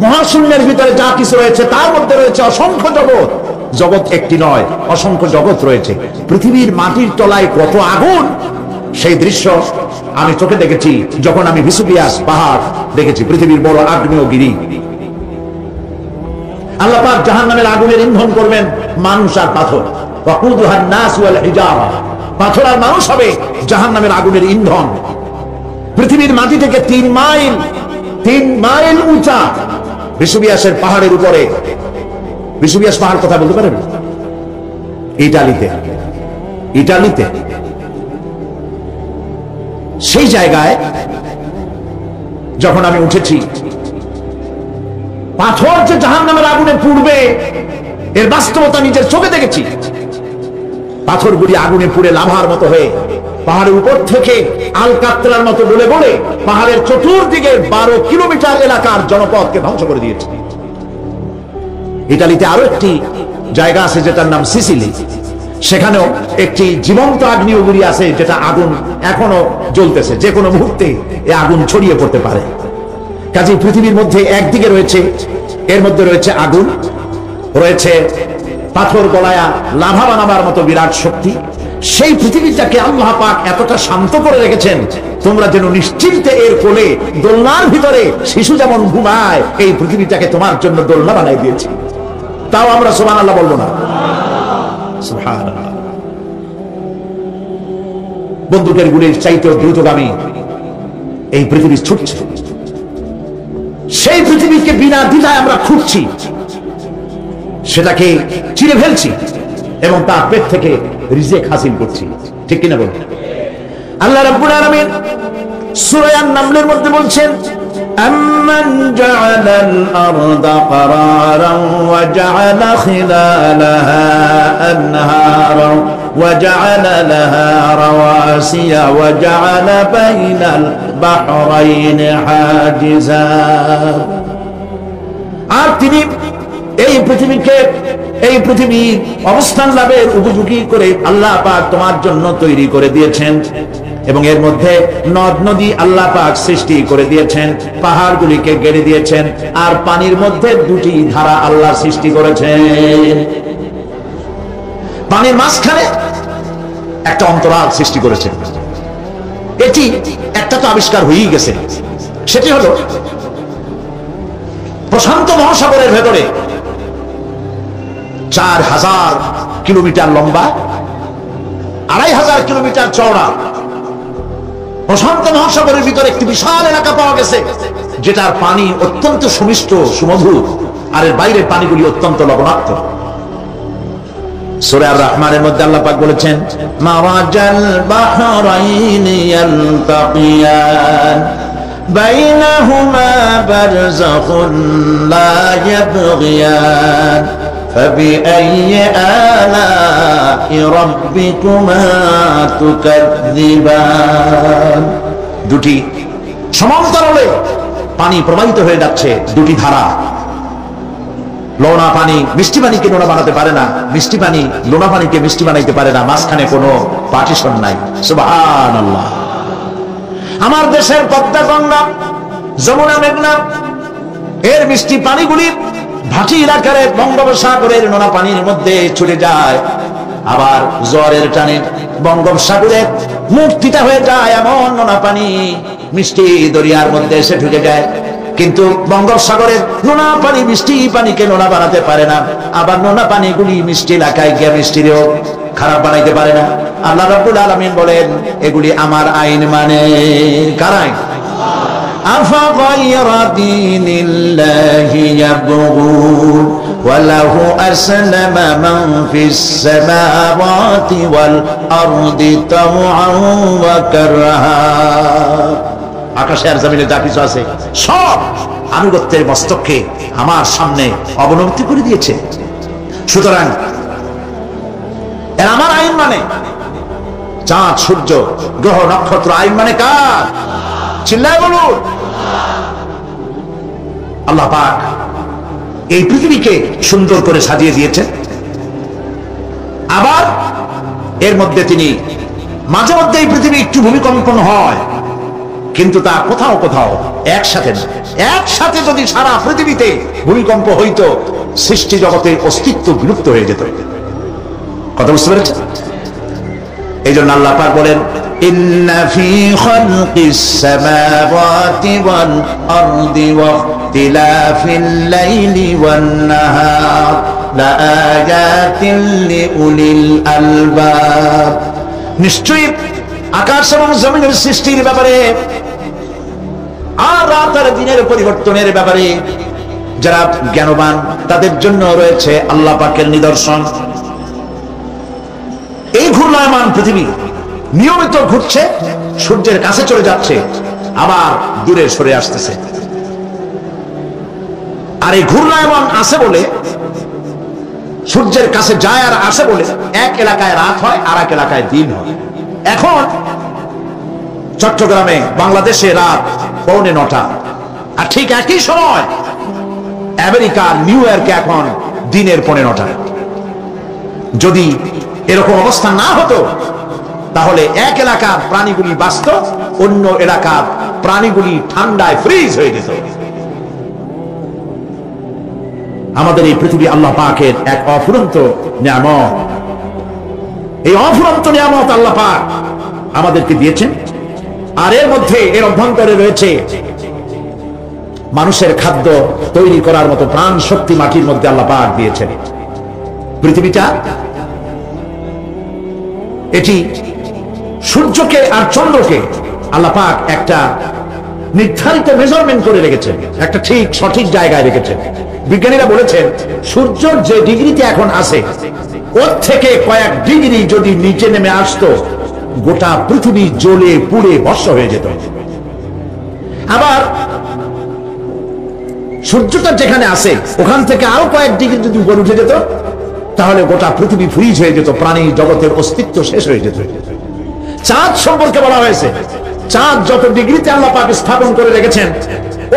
মহাশূন্যের ভিতরে যা কিছু রয়েছে তার মধ্যে রয়েছে অসংখ্য জগৎ। জগৎ একটি নয়, অসংখ্য জগৎ রয়েছে। পৃথিবীর মাটির তলায় কত আগুন, সেই দৃশ্য আমি চোখে দেখেছি যখন আমি ভেসুভিয়াস পাহাড় দেখেছি, পৃথিবীর বড় আগ্নেয়গিরি। আল্লাহ পাক জাহান্নামের আগুনের ইন্ধন করবেন মানুষ আর পাথর। ওয়াকুদুহান নাস ওয়াল হিজারা। পাথর আর মানুষ হবে জাহান্নামের আগুনের ইন্ধন। পৃথিবীর মাটি থেকে 3 মাইল উঁচা ভেসুভিয়াসের পাহাড়ের উপরে, ভেসুভিয়াস পাহাড় কথা বলতে পারেন? ইটালিতে সেই জায়গায় যখন আমি উঠেছি, পাথর যে জাহান্নামের আগুনে পুড়বে এর বাস্তবতা নিজের চোখে দেখেছি। পাথরগুলি আগুনে পুড়ে লাভার মতো হয়ে পাহাড়ের উপর থেকে আলকাতরার মতো বলে বলে পাহাড়ের চতুর্দিকে 12 কিলোমিটার এলাকার জনপদকে ধ্বংস করে দিয়েছে। ইতালিতে আরো একটি জায়গা আছে যেটার নাম সিসিলি। সেখানেও একটি জীবন্ত আগ্নেয়গিরি আছে, যেটা আগুন এখনো জ্বলতেছে, যে কোনো মুহূর্তে এই আগুন ছড়িয়ে পড়তে পারে। কাজে পৃথিবীর মধ্যে একদিকে রয়েছে, এর মধ্যে রয়েছে আগুন, রয়েছে পাথর গলায়া লাভা বানাবার মতো বিরাট শক্তি। সেই পৃথিবীটাকে আল্লাহ পাক এতটা শান্ত করে রেখেছেন, তোমরা যেন নিশ্চিন্তে এর কোলে, দোলনার ভিতরে শিশু যেমন ঘুমায়, এই পৃথিবীটাকে তোমার জন্য দোলনা বানাই দিয়েছি। তাও আমরা সুবহানাল্লাহ বলবো না? সুবহানাল্লাহ। বন্দুকের গুলির চাইতেও দ্রুতগামী এই পৃথিবী ছুটছে। সেই পৃথিবীকে বিনা দ্বিধায় আমরা খুঁজছি, সেটাকে চিরে ফেলছি এবং তার পেট থেকে রিজিক হাসিল করছি। ঠিক কিনা বলুন? আল্লাহ রাব্বুল আলামিন সূরা আন-নামলের মধ্যে বলছেন, أَمَّنْ جَعَلَ الْأَرْضَ قَرَارًا وَجَعَلَ خِلَالَهَا أَنْهَارًا وَجَعَلَ لَهَا رَوَاسِيَ وَجَعَلَ بَيْنَ الْبَحْرَيْنِ حَاجِزًا তিনি এই পৃথিবীকে, এই পৃথিবীর অবস্থান লাভের উপযোগী করে আল্লাহ পাক তোমার জন্য তৈরি করে দিয়েছেন, এবং এর মধ্যে নদ নদী আল্লাহ পাক সৃষ্টি করে দিয়েছেন, পাহাড়গুলিকে গেড়ে দিয়েছেন, আর পানির মধ্যে দুটি ধারা আল্লাহ সৃষ্টি করেছেন। পানির মাঝখানে একটা অন্তরাল সৃষ্টি করেছেন। এটি একটা তো আবিষ্কার হয়েই গেছে, সেটি হলো প্রশান্ত মহাসাগরের ভেতরে 4000 কিলোমিটার লম্বা, 2500 কিলোমিটার চওড়া প্রশান্ত মহাসাগরের ভিতরে একটি বিশাল এলাকা পাওয়া গেছে, যেটার পানি অত্যন্ত সুমিষ্ট সুমধুর, আর এর বাইরের পানিগুলি অত্যন্ত লবণাক্ত। সূরা আর-রহমানের মধ্যে আল্লাহ পাক বলেছেন, মারাজাল বাহরাইনি ইয়ালতাকিয়ান বাইনাহুমা বারযাখুন লা ইয়াবগিয়ান فبأي آلاء ربكما تكذبان। দুটি সমান্তরালে পানি প্রবাহিত হয়ে যাচ্ছে, দুটি ধারা। লোনা পানি মিষ্টি পানিকে লোনা বানাতে পারে না, মিষ্টি পানি লোনা পানিকে মিষ্টি বানাইতে পারে না, মাঝখানে কোনো পার্টিশন নাই। সুবহানাল্লাহ। আমার দেশের পদ্মা, গঙ্গা, যমুনা, মেঘনা এর মিষ্টি পানিগুলি ভাটি এলাকার বঙ্গোপসাগরের নোনা পানির মধ্যে ছুটে যায়, আবার জোয়ারের টানে বঙ্গোপসাগরের মুখ তিতা হয়ে যায়, এমন নোনা পানি মিষ্টি দরিয়ার মধ্যে এসে ঢুকে যায়। কিন্তু বঙ্গোপসাগরের নোনা পানি মিষ্টি পানিকে নোনা বানাতে পারে না, আবার নোনা পানিগুলি মিষ্টি এলাকায় গিয়ে মিষ্টিরেও খারাপ বানাইতে পারে না। আল্লাহ রাব্বুল আলামিন বলেন, এগুলি আমার আইন মানে। কার আইন? أفغير دين الله يبغون وله أسلم من في السماوات والأرض طوعا وكرها। আকাশে আর জমিনে যা কিছু আছে সব আনুগত্যের মস্তককে আমার সামনে অবনতি করে দিয়েছে। সুতরাং এর আমার আইন মানে। চাঁদ, সূর্য, গ্রহ, নক্ষত্র আইন মানে কার? চিল্লায় বলুন। আল্লাহ পাক এই পৃথিবীকে সুন্দর করে সাজিয়ে দিয়েছেন, আবার এর মধ্যে তিনি মাঝে মধ্যে এই পৃথিবী একটু ভূমিকম্পন হয়, কিন্তু তা কোথাও কোথাও একসাথে না। একসাথে যদি সারা পৃথিবীতে ভূমিকম্প হইতো, সৃষ্টি জগতের অস্তিত্ব বিলুপ্ত হয়ে যেত। কথা বুঝতে পেরেছেন? এই জন্য আল্লাহ পাক বলেন, ইন্না ফি খালকিস সামাওয়াতি ওয়াল আরদি ওয়াখতিলাফিল লাইলি ওয়ান নাহার লাআয়াতিন লিউলিল আলবাব। নিশ্চয়ই আকাশ এবং জমিনের সৃষ্টির ব্যাপারে আর রাত আর দিনের পরিবর্তনের ব্যাপারে যারা জ্ঞানবান তাদের জন্য রয়েছে আল্লাহ পাকের নিদর্শন। এই ঘূর্ণায়মান পৃথিবী নিয়মিত ঘুরছে, সূর্যের কাছে চলে যাচ্ছে, আবার দূরে সরে আসতেছে। আর এই ঘূর্ণায়মান আসে বলে, সূর্যের কাছে যায় আর আসে বলে, এক এলাকায় রাত হয় আর এক এলাকায় দিন হয়। এখন চট্টগ্রামে, বাংলাদেশে রাত 8:45, আর ঠিক একই সময় আমেরিকা নিউ ইয়র্কে এখন দিনের 9:15। যদি এরকম অবস্থা না হতো, তাহলে এক এলাকার প্রাণীগুলি বাঁচত, অন্য এলাকার প্রাণীগুলি ঠান্ডায় ফ্রিজ হয়ে যেত। আমাদের এই পৃথিবী আল্লাহ পাকের এক অফুরন্ত নিয়ামত। এই অফুরন্ত নিয়ামত আল্লাহ পাক আমাদেরকে দিয়েছেন, আর এর মধ্যে এর অভ্যন্তরে রয়েছে মানুষের খাদ্য তৈরি করার মতো প্রাণ শক্তি মাটির মধ্যে আল্লাহ পাক দিয়েছেন। পৃথিবীটা এটি সূর্যকে আর চন্দ্রকে আল্লাহ পাক একটা নির্ধারিত মেজারমেন্ট করে রেখেছেন, একটা ঠিক সঠিক জায়গায় রেখেছেন। বিজ্ঞানীরা বলেছেন, সূর্যের যে ডিগ্রিতে এখন আছে, ওর থেকে কয়েক ডিগ্রি যদি নিচে নেমে আসতো, গোটা পৃথিবী জ্বলে পুড়ে ভস্ম হয়ে যেত। আবার সূর্যটা যেখানে আছে, ওখান থেকে আরো কয়েক ডিগ্রি যদি উপরে উঠে যেত, তাহলে গোটা পৃথিবী ফ্রিজ হয়ে যেত, প্রাণী জগতের অস্তিত্ব শেষ হয়ে যেত। চাঁদ সম্পর্কে বলা হয়েছে, চাঁদ যত ডিগ্রিতে আল্লাহ পাক স্থাপন করে রেখেছেন,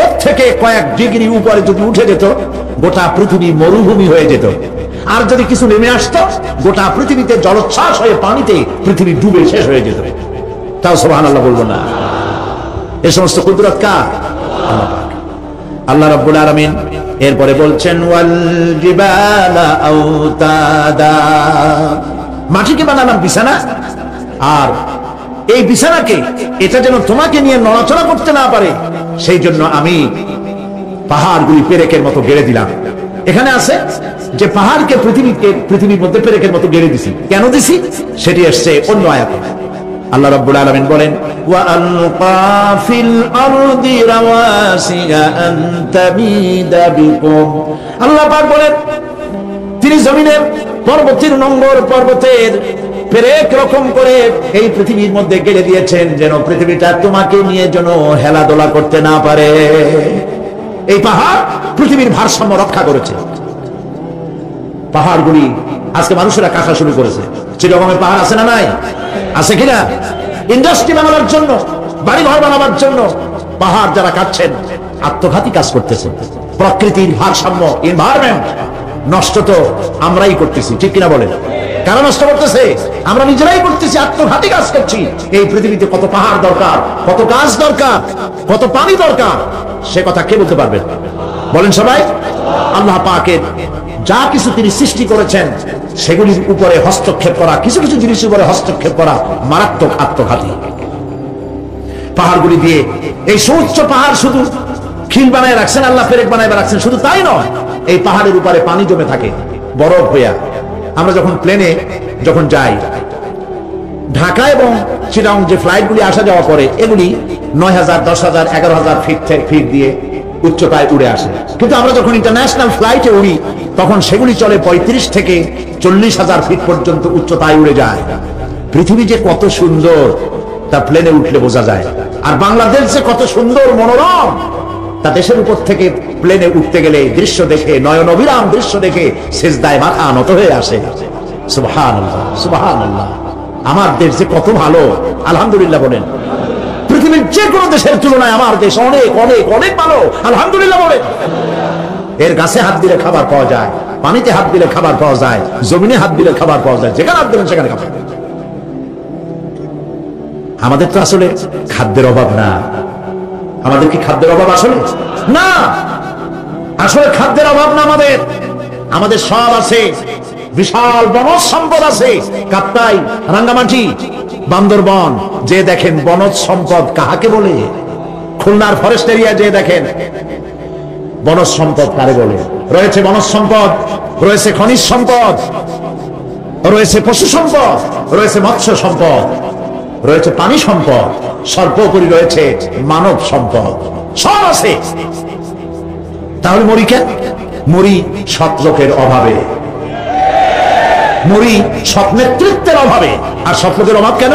ওর থেকে কয়েক ডিগ্রি উপরে যদি উঠে যেত, গোটা পৃথিবী মরুভূমি হয়ে যেত। আর যদি কিছু নেমে আসতো, গোটা পৃথিবীতে জলোচ্ছ্বাস হয়ে পানিতে পৃথিবী ডুবে শেষ হয়ে যেত। তাও সুবহানাল্লাহ বলবো না? এ সমস্ত কুদরত কার? আল্লাহ পাক। আল্লাহ রাব্বুল আলামিন এরপরে বলছেন ওয়াল জিবালা আওতাদা, মাটিকে বানালাম বিছানা, আর এই বিছানাকে এটা যেন তোমাকে নিয়ে নড়াচড়া করতে না পারে, সেই জন্য আমি পাহাড়গুলি পেরেকের মতো গেড়ে দিলাম। এখানে আছে যে পাহাড়কে পৃথিবীর মধ্যে পেরেকের মতো গেড়ে দিছি। কেন দিছি সেটি আসছে অন্য আয়াতে। আল্লাহ রাব্বুল আলামিন বলেন ওয়া আলকা ফিল আরদি রাওয়াসিয়া আন তামিদা বিকুম। আল্লাহ পাক বলেন তিনি জমিনের পর্বতের নম্বর পর্বতের পেরেক রকম করে এই পৃথিবীর মধ্যে গেড়ে দিয়েছেন, যেন পৃথিবীটা তোমাকে নিয়ে যেন হেলাদোলা করতে না পারে। এই পাহাড় পৃথিবীর ভারসাম্য রক্ষা করেছে। পাহাড়গুলি আজকে মানুষেরা কাটা শুরু করেছে। চিরগমের পাহাড় আছে না নাই? আছে কিনা? ইন্ডাস্ট্রি বানাবার জন্য, বাড়ি ঘর বানাবার জন্য পাহাড় যারা কাটছেন আত্মঘাতী কাজ করতেছে। প্রকৃতির ভারসাম্য, এনভায়রনমেন্ট নষ্ট তো আমরাই করতেছি, ঠিক কিনা বলেন? কারা নষ্ট করতেছে? আমরা নিজেরাই করতেছি, আত্মঘাতী কাজ করছি। এই পৃথিবীতে কত পাহাড় দরকার, কত গাছ দরকার, কত পানি দরকার, সে কথা কে বলতে পারবেন? বলেন সবাই। আল্লাহ পাকের যা কিছু তিনি সৃষ্টি করেছেন সেগুলির উপরে হস্তক্ষেপ করা, কিছু কিছু জিনিসের উপরে হস্তক্ষেপ করা মারাত্মক আত্মঘাতী। পাহাড়গুলি দিয়ে এই সুউচ্চ পাহাড় শুধু খিল বানায় রাখছেন আল্লাহ, পেরেক বানায় রাখছেন, শুধু তাই নয়, এই পাহাড়ের উপরে পানি জমে থাকে বরফ হইয়া। আমরা যখন প্লেনে যখন যাই, ঢাকা এবং চিটাগং যে ফ্লাইটগুলি আসা যাওয়া করে, এগুলি 9,000, 10,000, 11,000 ফিট দিয়ে উচ্চতায় উড়ে আসে। কিন্তু আমরা যখন ইন্টারন্যাশনাল ফ্লাইটে উড়ি, তখন সেগুলি চলে 35 থেকে 40,000 ফিট পর্যন্ত উচ্চতায় উড়ে যায়। পৃথিবী যে কত সুন্দর তা প্লেনে উঠলে বোঝা যায়। আর বাংলাদেশ যে কত সুন্দর মনোরম তা দেশের উপর থেকে প্লেনে উঠতে গেলে দৃশ্য দেখে, নয়ন অবিরাম দৃশ্য দেখে সেজদায় মাথা নত হয়ে আসে। সুবহানাল্লাহ, সুবহানাল্লাহ। আমার দেশ যে কত ভালো, আলহামদুলিল্লাহ বলেন। পৃথিবীর যে কোনো দেশের তুলনায় আমার দেশ অনেক অনেক অনেক ভালো, আলহামদুলিল্লাহ বলেন। এর গাছে হাত দিলে খাবার পাওয়া যায়, পানিতে হাত দিলে খাবার পাওয়া যায়, জমিনে হাত দিলে খাবার পাওয়া যায়, যেখানে হাত দিলেন সেখানে খাবার। আমাদের তো আসলে খাদ্যের অভাব না। আমাদের কি খাদ্যের অভাব আসলে? না, আসলে খাদ্যের অভাব না আমাদের। আমাদের সব আছে, বিশাল বনজ সম্পদ আছে। কাপ্তাই, রাঙ্গামাটি, বান্দরবন যে দেখেন বনজ সম্পদ কাহাকে বলে? খুলনার ফরেস্ট এরিয়া যে দেখেন বনজ সম্পদ কারে বলে? রয়েছে বনজ সম্পদ, রয়েছে খনিজ সম্পদ, রয়েছে পশু সম্পদ, রয়েছে মৎস্য সম্পদ, রয়েছে পানি সম্পদ, সর্বোপরি রয়েছে মানব সম্পদ। সব আছে। তাহলে মরি কেন? মরি সৎ লোকের অভাবে, মরি সৎ নেতৃত্বের অভাবে। আর সৎ লোকের অভাব কেন?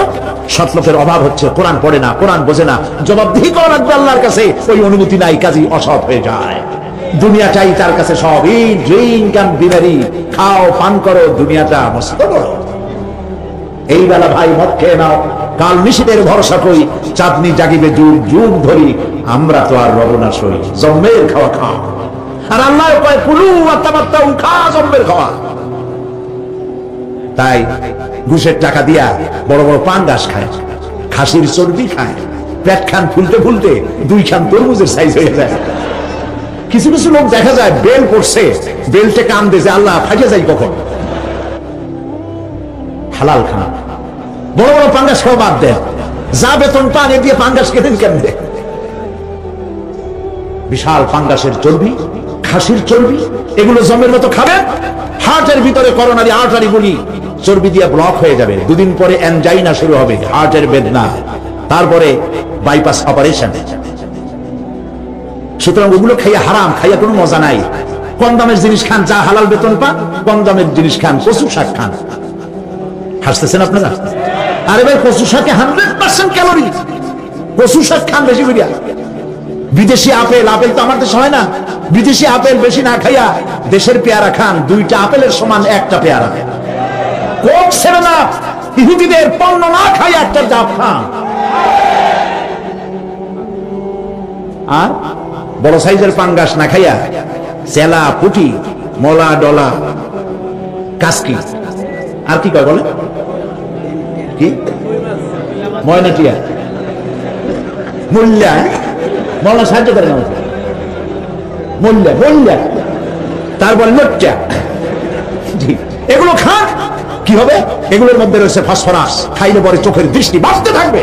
সৎ লোকের অভাব হচ্ছে কোরআন পড়ে না, কোরআন বোঝে না, জবাবদিহি করা লাগবে আল্লাহর কাছে, ওই অনুমতি নাই, কাজী অসৎ হয়ে যায়। দুনিয়াটাই তার কাছে সব। ইট, ড্রিঙ্ক এন্ড বিভারি, খাও পান করো, দুনিয়াটা মস্ত বড়। এই বেলা ভাই মদ খেয়ে নাও, কাল নিশীথের ভরসা কই, চাঁদনি জাগিবে যুগ যুগ ধরি, আমরা তো আর রব না সই, জম্মের খাওয়া খাও। আর আল্লাহ কয় কুলু ওয়াতামাত্তাউ, খা জম্মের খাওয়া। তাই ঘুষের টাকা দিয়া বড় বড় পাঙ্গাস খায়, খাসির চর্বি খায়, পেট খান ফুলতে ফুলতে 2 খান তরমুজের সাইজ হয়ে যায়। কিছু কিছু লোক দেখা যায় বেল পড়ছে, বেলটে কান দিয়েছে, আল্লাহ ফাটিয়ে যায় কখন। হালাল খানা, বড় বড় পাঙ্গাস খাওয়া বাদ দেয়, যা বেতন পান এ দিয়ে পাঙ্গাস কেটেন কেমনে? বিশাল পাঙ্গাসের চর্বি, খাসির চর্বি, এগুলো জমের মতো খাবেন, হার্টের ভিতরে করোনারি আর্টারি গুলি চর্বি দিয়ে ব্লক হয়ে যাবে। 2 দিন পরে অ্যানজাইনা শুরু হবে, হার্টের বেদনা, তারপরে বাইপাস অপারেশন। সুতরাং ওগুলো খাইয়া হারাম, খাইয়া কোনো মজা নাই। কম দামের জিনিস খান, যা হালাল বেতন পান, কম দামের জিনিস খান, কচু শাক খান। হাসতেছেন আপনারা? আরে ভাই, কচু শাকে 100% ক্যালোরি, কচু শাক খান বেশি করিয়া। বিদেশি আপেল, আপেল তো আমার দেশে হয় না, বিদেশি আপেল বেশি না খাইয়া দেশের পেয়ারা খান, 2টা আপেলের সমান 1টা পেয়ারা। কোক ছেড়ে না, ইহুদিদের পণ্য না খাইয়া একটা জাপ খান। আর বড় সাইজের পাঙ্গাস না খাইয়া চেলা, পুঁটি, মলা, ডলা, কাসকি, আর কি কয় বলে, কি ময়নাটিয়া, মুল্লা, মলা সাহায্য করে না, মুল্লা মুল্লা, তারপর লজ্জা, এগুলো খান। কি হবে? এগুলোর মধ্যে রয়েছে ফসফরাস, খাইলে পরে চোখের দৃষ্টি বাড়তে থাকবে,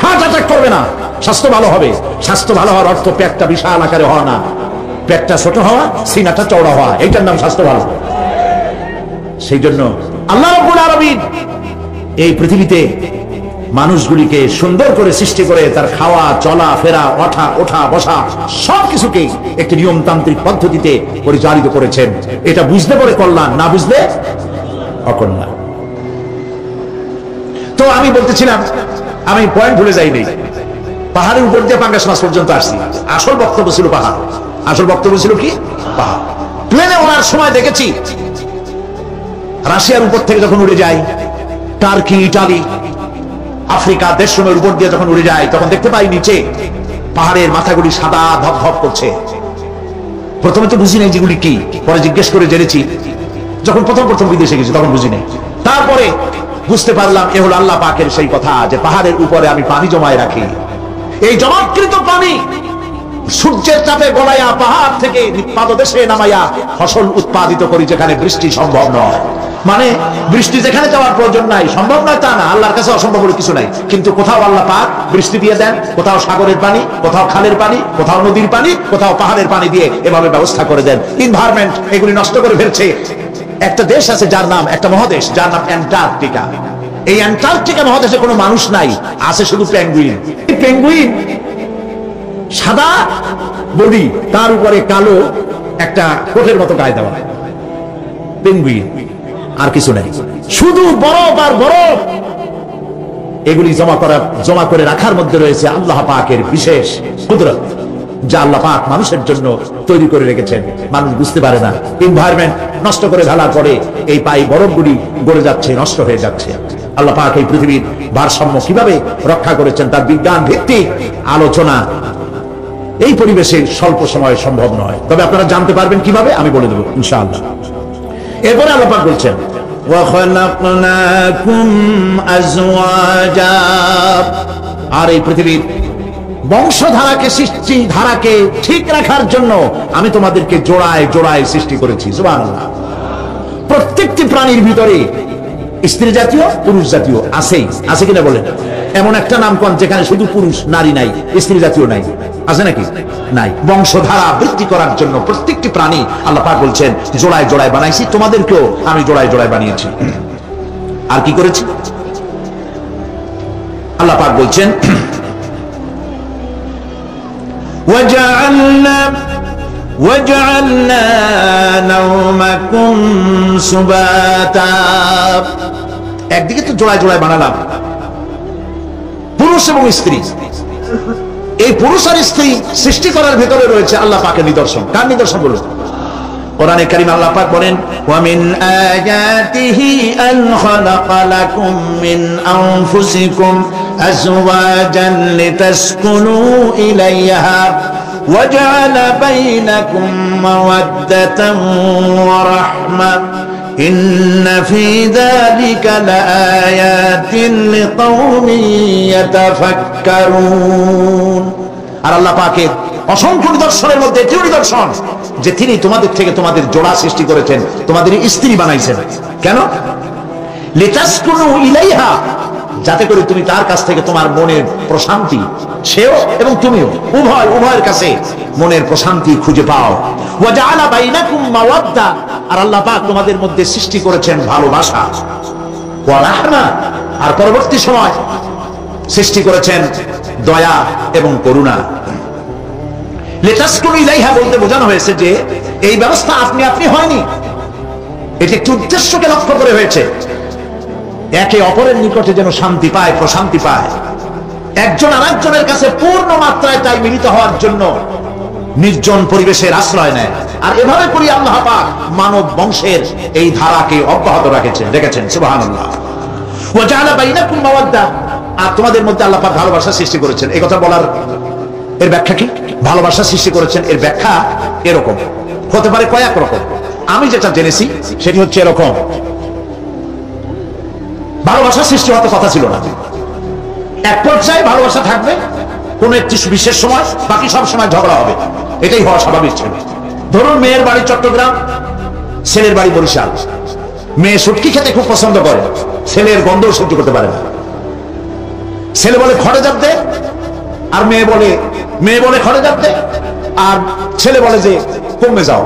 হার্ট অ্যাটাক করবে না, স্বাস্থ্য ভালো হবে। স্বাস্থ্য ভালো হওয়ার অর্থ পেটটা বিশাল আকারে হওয়া না, পেটটা ছোট হওয়া, সিনাটা চওড়া হওয়া, এইটার নাম স্বাস্থ্য ভালো। সেই জন্য আল্লাহ রাব্বুল আলামিন এই পৃথিবীতে মানুষগুলিকে সুন্দর করে সৃষ্টি করে তার খাওয়া, চলা ফেরা, ওঠা বসা সবকিছুকে একটি নিয়মতান্ত্রিক পদ্ধতিতে পরিচালিত করেছেন। এটা বুঝতে পারে কল্যাণ, না বুঝলে অকল্যাণ। তো আমি বলতেছিলাম, আমি পয়েন্ট ভুলে যাইনি, পাহাড়ের উপর দিয়ে পাঙ্গাস মাছ পর্যন্ত আসছি। আসল বক্তব্য ছিল পাহাড়, আসল বক্তব্য ছিল কি পাহাড়। প্লেনে ওনার সময় দেখেছি রাশিয়ার উপর থেকে যখন উড়ে যায়, টার্কি, ইটালি, আফ্রিকা দেশসমূহের উপর দিয়ে যখন উড়ে যায়, তখন দেখতে পাই নিচে পাহাড়ের মাথাগুলি সাদা ধপধপ করছে। প্রথমে তো বুঝি নাই যেগুলি কি, পরে জিজ্ঞেস করে জেনেছি। যখন প্রথম বিদেশে গেছি তখন বুঝি নাই, তারপরে বুঝতে পারলাম এ হলো আল্লাহ পাকের সেই কথা যে পাহাড়ের উপরে আমি পানি জমায় রাখি। এই জমাকৃত পানি সূর্যের চাপে গলাইয়া পাহাড় থেকে পাদদেশে নামাইয়া ফসল উৎপাদিত করি, যেখানে বৃষ্টি সম্ভব নয়। মানে বৃষ্টি যেখানে যাওয়ার প্রয়োজন নাই, সম্ভব নয় তা না, আল্লাহর কাছে অসম্ভব বলে কিছু নাই। কিন্তু কোথাও আল্লাহ পাক বৃষ্টি দিয়ে দেন, কোথাও সাগরের পানি, কোথাও খালের পানি, কোথাও নদীর পানি, কোথাও পাহাড়ের পানি দিয়ে এভাবে ব্যবস্থা করে দেন। এনভায়রনমেন্ট এগুলি নষ্ট করে ফেলছে। একটা দেশ আছে যার নাম, একটা মহাদেশ যার নাম অ্যান্টার্কটিকা। এই অ্যান্টার্কটিকা মহাদেশে কোনো মানুষ নাই, আছে শুধু পেঙ্গুইন। পেঙ্গুইন সাদা বডি, তার উপরে কালো একটা কোটের মতো গায়ে দেওয়া, পেঙ্গুইন, আর কিছু নাই, শুধু বরফ আর বরফ। এগুলি জমা করে রাখার মধ্যে রয়েছে আল্লাহ পাকের বিশেষ কুদরত, যা আল্লাহ পাক মানুষের জন্য তৈরি করে রেখেছেন। মানুষ বুঝতে পারে না। এনভায়রনমেন্ট নষ্ট করে ফেলার পরে এই বরফগুলি গড়ে যাচ্ছে, নষ্ট হয়ে যাচ্ছে। আল্লাহ পাক এই পৃথিবীর ভারসাম্য কিভাবে রক্ষা করেছেন তার বিজ্ঞান ভিত্তিক আলোচনা এই পরিবেশে স্বল্প সময়ে সম্ভব নয়, তবে আপনারা জানতে পারবেন কিভাবে, আমি বলে দেবো ইনশাআল্লাহ। এরপরে আল্লাহ পাক বলছেন وَخَلَقْنَاكُمْ أَزْوَاجًا, আর এই পৃথিবীর বংশধারাকে, সৃষ্টি ধারাকে ঠিক রাখার জন্য আমি তোমাদেরকে জোড়ায় জোড়ায় সৃষ্টি করেছি। সুবহানাল্লাহ। প্রত্যেকটি প্রাণীর ভিতরে স্ত্রী জাতীয়, পুরুষ জাতীয় আছেই, আছে কিনা বলেন? এমন একটা নামকরণ যেখানে শুধু পুরুষ, নারী নাই, স্ত্রী জাতীয় নাই, আছে নাকি? নাই। বংশধারা বৃদ্ধি করার জন্য প্রত্যেকটি প্রাণী আল্লাহ পাক বলছেন জোড়ায় জোড়ায় বানাইছি, তোমাদেরকেও আমি জোড়ায় জোড়ায় বানিয়েছি। আর কি করেছি? আল্লাহ পাক বলছেন وَجَعَلْنَا نَوْمَكُمْ سُبَاتًا, একদিকে তো জোড়ায় জোড়ায় বানালাম পুরুষ এবং স্ত্রী। এই পুরুষ আর স্ত্রী সৃষ্টি করার ভিতরে রয়েছে আল্লাহ পাকের নিদর্শন। কার নিদর্শন বলুন? কোরআনে কারীমে আল্লাহ পাক বলেন وَمِنْ آيَاتِهِ أَنْ خَلَقَ لَكُم مِّنْ أَنفُسِكُمْ أَزْوَاجًا لِتَسْكُنُوا إِلَيْهَا وَجَعَلَ بَيْنَكُم مَّوَدَّةً وَرَحْمَةً إِنَّ فِي ذَلِكَ لَآيَاتٍ لِقَوْمٍ يَتَفَكَّرُونَ। আর আল্লাহ পাকের অসংখ্য নিদর্শনের মধ্যে একটি নিদর্শন যে তিনি তোমাদের থেকে তোমাদের জোড়া সৃষ্টি করেছেন, তোমাদের স্ত্রী বানাইছেন। কেন? লিতাসকুনু ইলাইহা, যাতে করে তুমি তার কাছ থেকে তোমার মনের প্রশান্তি, সেও এবং তুমিও উভয়ের কাছে মনের প্রশান্তি খুঁজে পাও। ওয়া জাআলা বাইনাকুম মাওয়াদ্দা, আর আল্লাহ পাক তোমাদের মধ্যে সৃষ্টি করেছেন ভালোবাসা। ওয়া রাহমা, আর পরবর্তী সময় সৃষ্টি করেছেন দয়া এবং করুণা। লিতাসকুনু ইলাইহা বলতে বোঝানো হয়েছে যে এই ব্যবস্থা আপনি হয়নি, এটি একটি উদ্দেশ্যকে লক্ষ্য করে হয়েছে। একে অপরের নিকটে যেন শান্তি পায়, প্রশান্তি পায়, একজন আরেকজনের কাছে পূর্ণ মাত্রায় তাই মিলিত হওয়ার জন্য নির্জন পরিবেশের আশ্রয় নেয়। আর এভাবে করে আল্লাহ পাক মানব বংশের এই ধারাকে অব্যাহত রেখেছেন। সুবহানাল্লাহ। ওয়া জাআলা বাইনাকুম মাওয়াদ্দা, আর তোমাদের মধ্যে আল্লাহ পাক ভালোবাসা সৃষ্টি করেছেন। এই কথা বলার এর ব্যাখ্যা কি? ভালোবাসা সৃষ্টি করেছেন, এর ব্যাখ্যা এরকম হতে পারে, কয়েক রকম। আমি যেটা জেনেছি সেটি হচ্ছে এরকম, ভালোবাসা সৃষ্টি হতে কথা ছিল না, এক পর্যায়ে ভালোবাসা থাকবে কোন একটি বিশেষ সময়, বাকি সব সময় ঝগড়া হবে, এটাই হওয়া স্বাভাবিক ছিল। ধরুন মেয়ের বাড়ি চট্টগ্রাম, ছেলের বাড়ি বরিশাল। মেয়ে শুটকি খেতে খুব পছন্দ করে, ছেলের গন্ধ সহ্য করতে পারে না। ছেলে বলে খড়ে জাপ দে, আর মেয়ে বলে খড়ে জাপ দে, আর ছেলে বলে যে কমে যাও।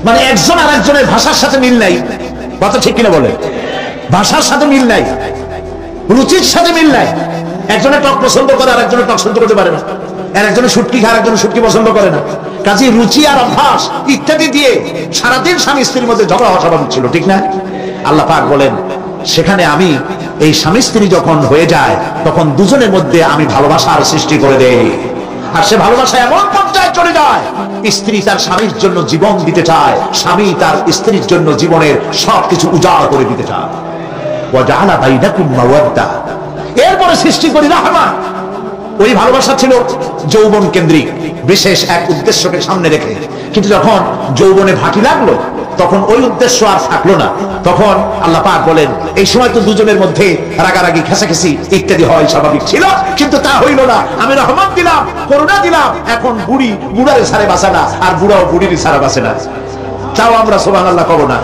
মানে একজন আর একজনের ভাষার সাথে মিল নাই, কথা ঠিক কিনা বলে? ভাষার সাথে মিল নাই, রুচির সাথে মিল নাই। একজনে টক পছন্দ করে, আর একজনে টক সহ্য করতে পারে না। আর একজনে শুটকি খায়, আর একজনে শুটকি পছন্দ করে না। কাজে রুচি আর অভ্যাস ইত্যাদি দিয়ে সারাদিন স্বামী স্ত্রীর মধ্যে ঝগড়া হওয়া স্বাভাবিক ছিল, ঠিক না? আল্লাহ পাক বলেন, সেখানে আমি এই স্বামী স্ত্রী যখন হয়ে যায়, তখন দুজনের মধ্যে আমি ভালোবাসার সৃষ্টি করে দেই। আর সে ভালোবাসা এমন পর্যায়ে চলে যায়, স্ত্রী তার স্বামীর জন্য জীবন দিতে চায়, স্বামী তার স্ত্রীর জন্য জীবনের সবকিছু উজাড় করে দিতে চায়। ওয়াজআলা বাইনাকুম মাওয়াদ্দা, এরপরে সৃষ্টি করি রাহমা। ওই ভালোবাসা ছিল যৌবন কেন্দ্রিক, বিশেষ এক উদ্দেশ্যকে সামনে রেখে। কিন্তু যখন যৌবনে ভাটি লাগলো, তখন ওই উদ্দেশ্য আর থাকলো না। তখন আল্লাহ পাক বলেন, এই সময় তো দুজনের মধ্যে রাগারাগি, খেসাখেসি ইত্যাদি হয়, স্বাভাবিক ছিল, কিন্তু তা হইল না। আমি রহমত দিলাম, করুণা দিলাম। এখন বুড়ি বুড়ারে ছাড়ে বাঁচে না, আর বুড়াও বুড়ির ছাড়া বাঁচে না। তাও আমরা সুবহানাল্লাহ কব না?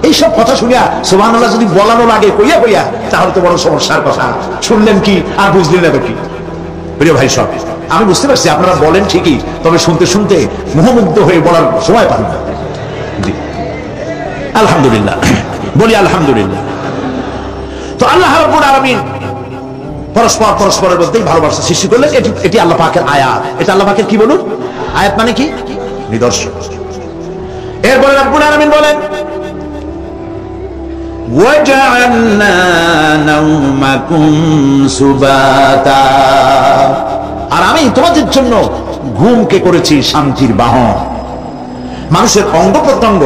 এইসব কথা শুনিয়া সুবহানাল্লাহ যদি বলানো লাগে কইয়া কইয়া, তাহলে তো বড় সমস্যার কথা। শুনলেন কি আর বুঝলেন না কি? প্রিয় ভাই সব, আমি বুঝতে পারছি আপনারা বলেন ঠিকই, তবে শুনতে শুনতে মোহমুগ্ধ হয়ে বলার সময় পান না। আলহামদুলিল্লাহ, বলি আলহামদুলিল্লাহ। তো আল্লাহ রাব্বুল আলামিন পরস্পরের মধ্যেই ভালোবাসা সৃষ্টি করলেন। এটি আল্লাহ পাকের আয়াত। এটা আল্লাহ পাকের কি বলুন? আয়াত মানে কি? নিদর্শন। এরপরে রাব্বুল আলামিন বলেন, وَجَعَلْنَا نَوْمَكُمْ سُبَاتًا, আর আমি তোমাদের জন্য ঘুমকে করেছি শান্তির বাহন। মানুষের অঙ্গ প্রত্যঙ্গ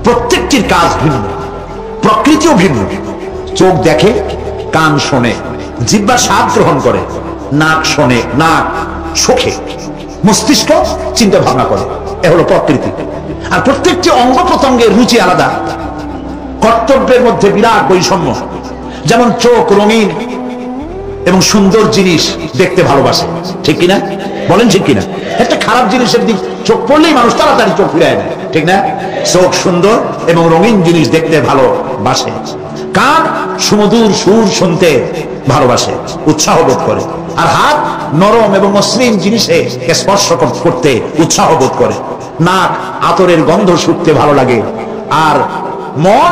প্রত্যেকটির কাজ ভিন্ন, প্রকৃতিও ভিন্ন। চোখ দেখে, কান শোনে, জিহ্বা স্বাদ গ্রহণ করে, নাক শোনে, নাক শোকে, মস্তিষ্ক চিন্তা ভাবনা করে। এ হলো প্রকৃতি। আর প্রত্যেকটি অঙ্গ প্রত্যঙ্গের রুচি আলাদা, কর্তব্যের মধ্যে বিরাট বৈষম্য। যেমন চোখ রঙিন এবং সুন্দর জিনিস দেখতে ভালোবাসে, ঠিক কিনা? বলেন ঠিক কিনা? একটা খারাপ জিনিসের দিক চোখ পড়লেই মানুষ তাড়াতাড়ি চোখ ফিরায় নেয়, ঠিক না? চোখ সুন্দর এবং রঙিন জিনিস দেখতে ভালোবাসে। কান সুমধুর সুর শুনতে ভালোবাসে, উৎসাহ বোধ করে। আর হাত নরম এবং মসৃণ জিনিসে স্পর্শ করতে উৎসাহ বোধ করে। নাক আতরের গন্ধ শুকতে ভালো লাগে। আর মন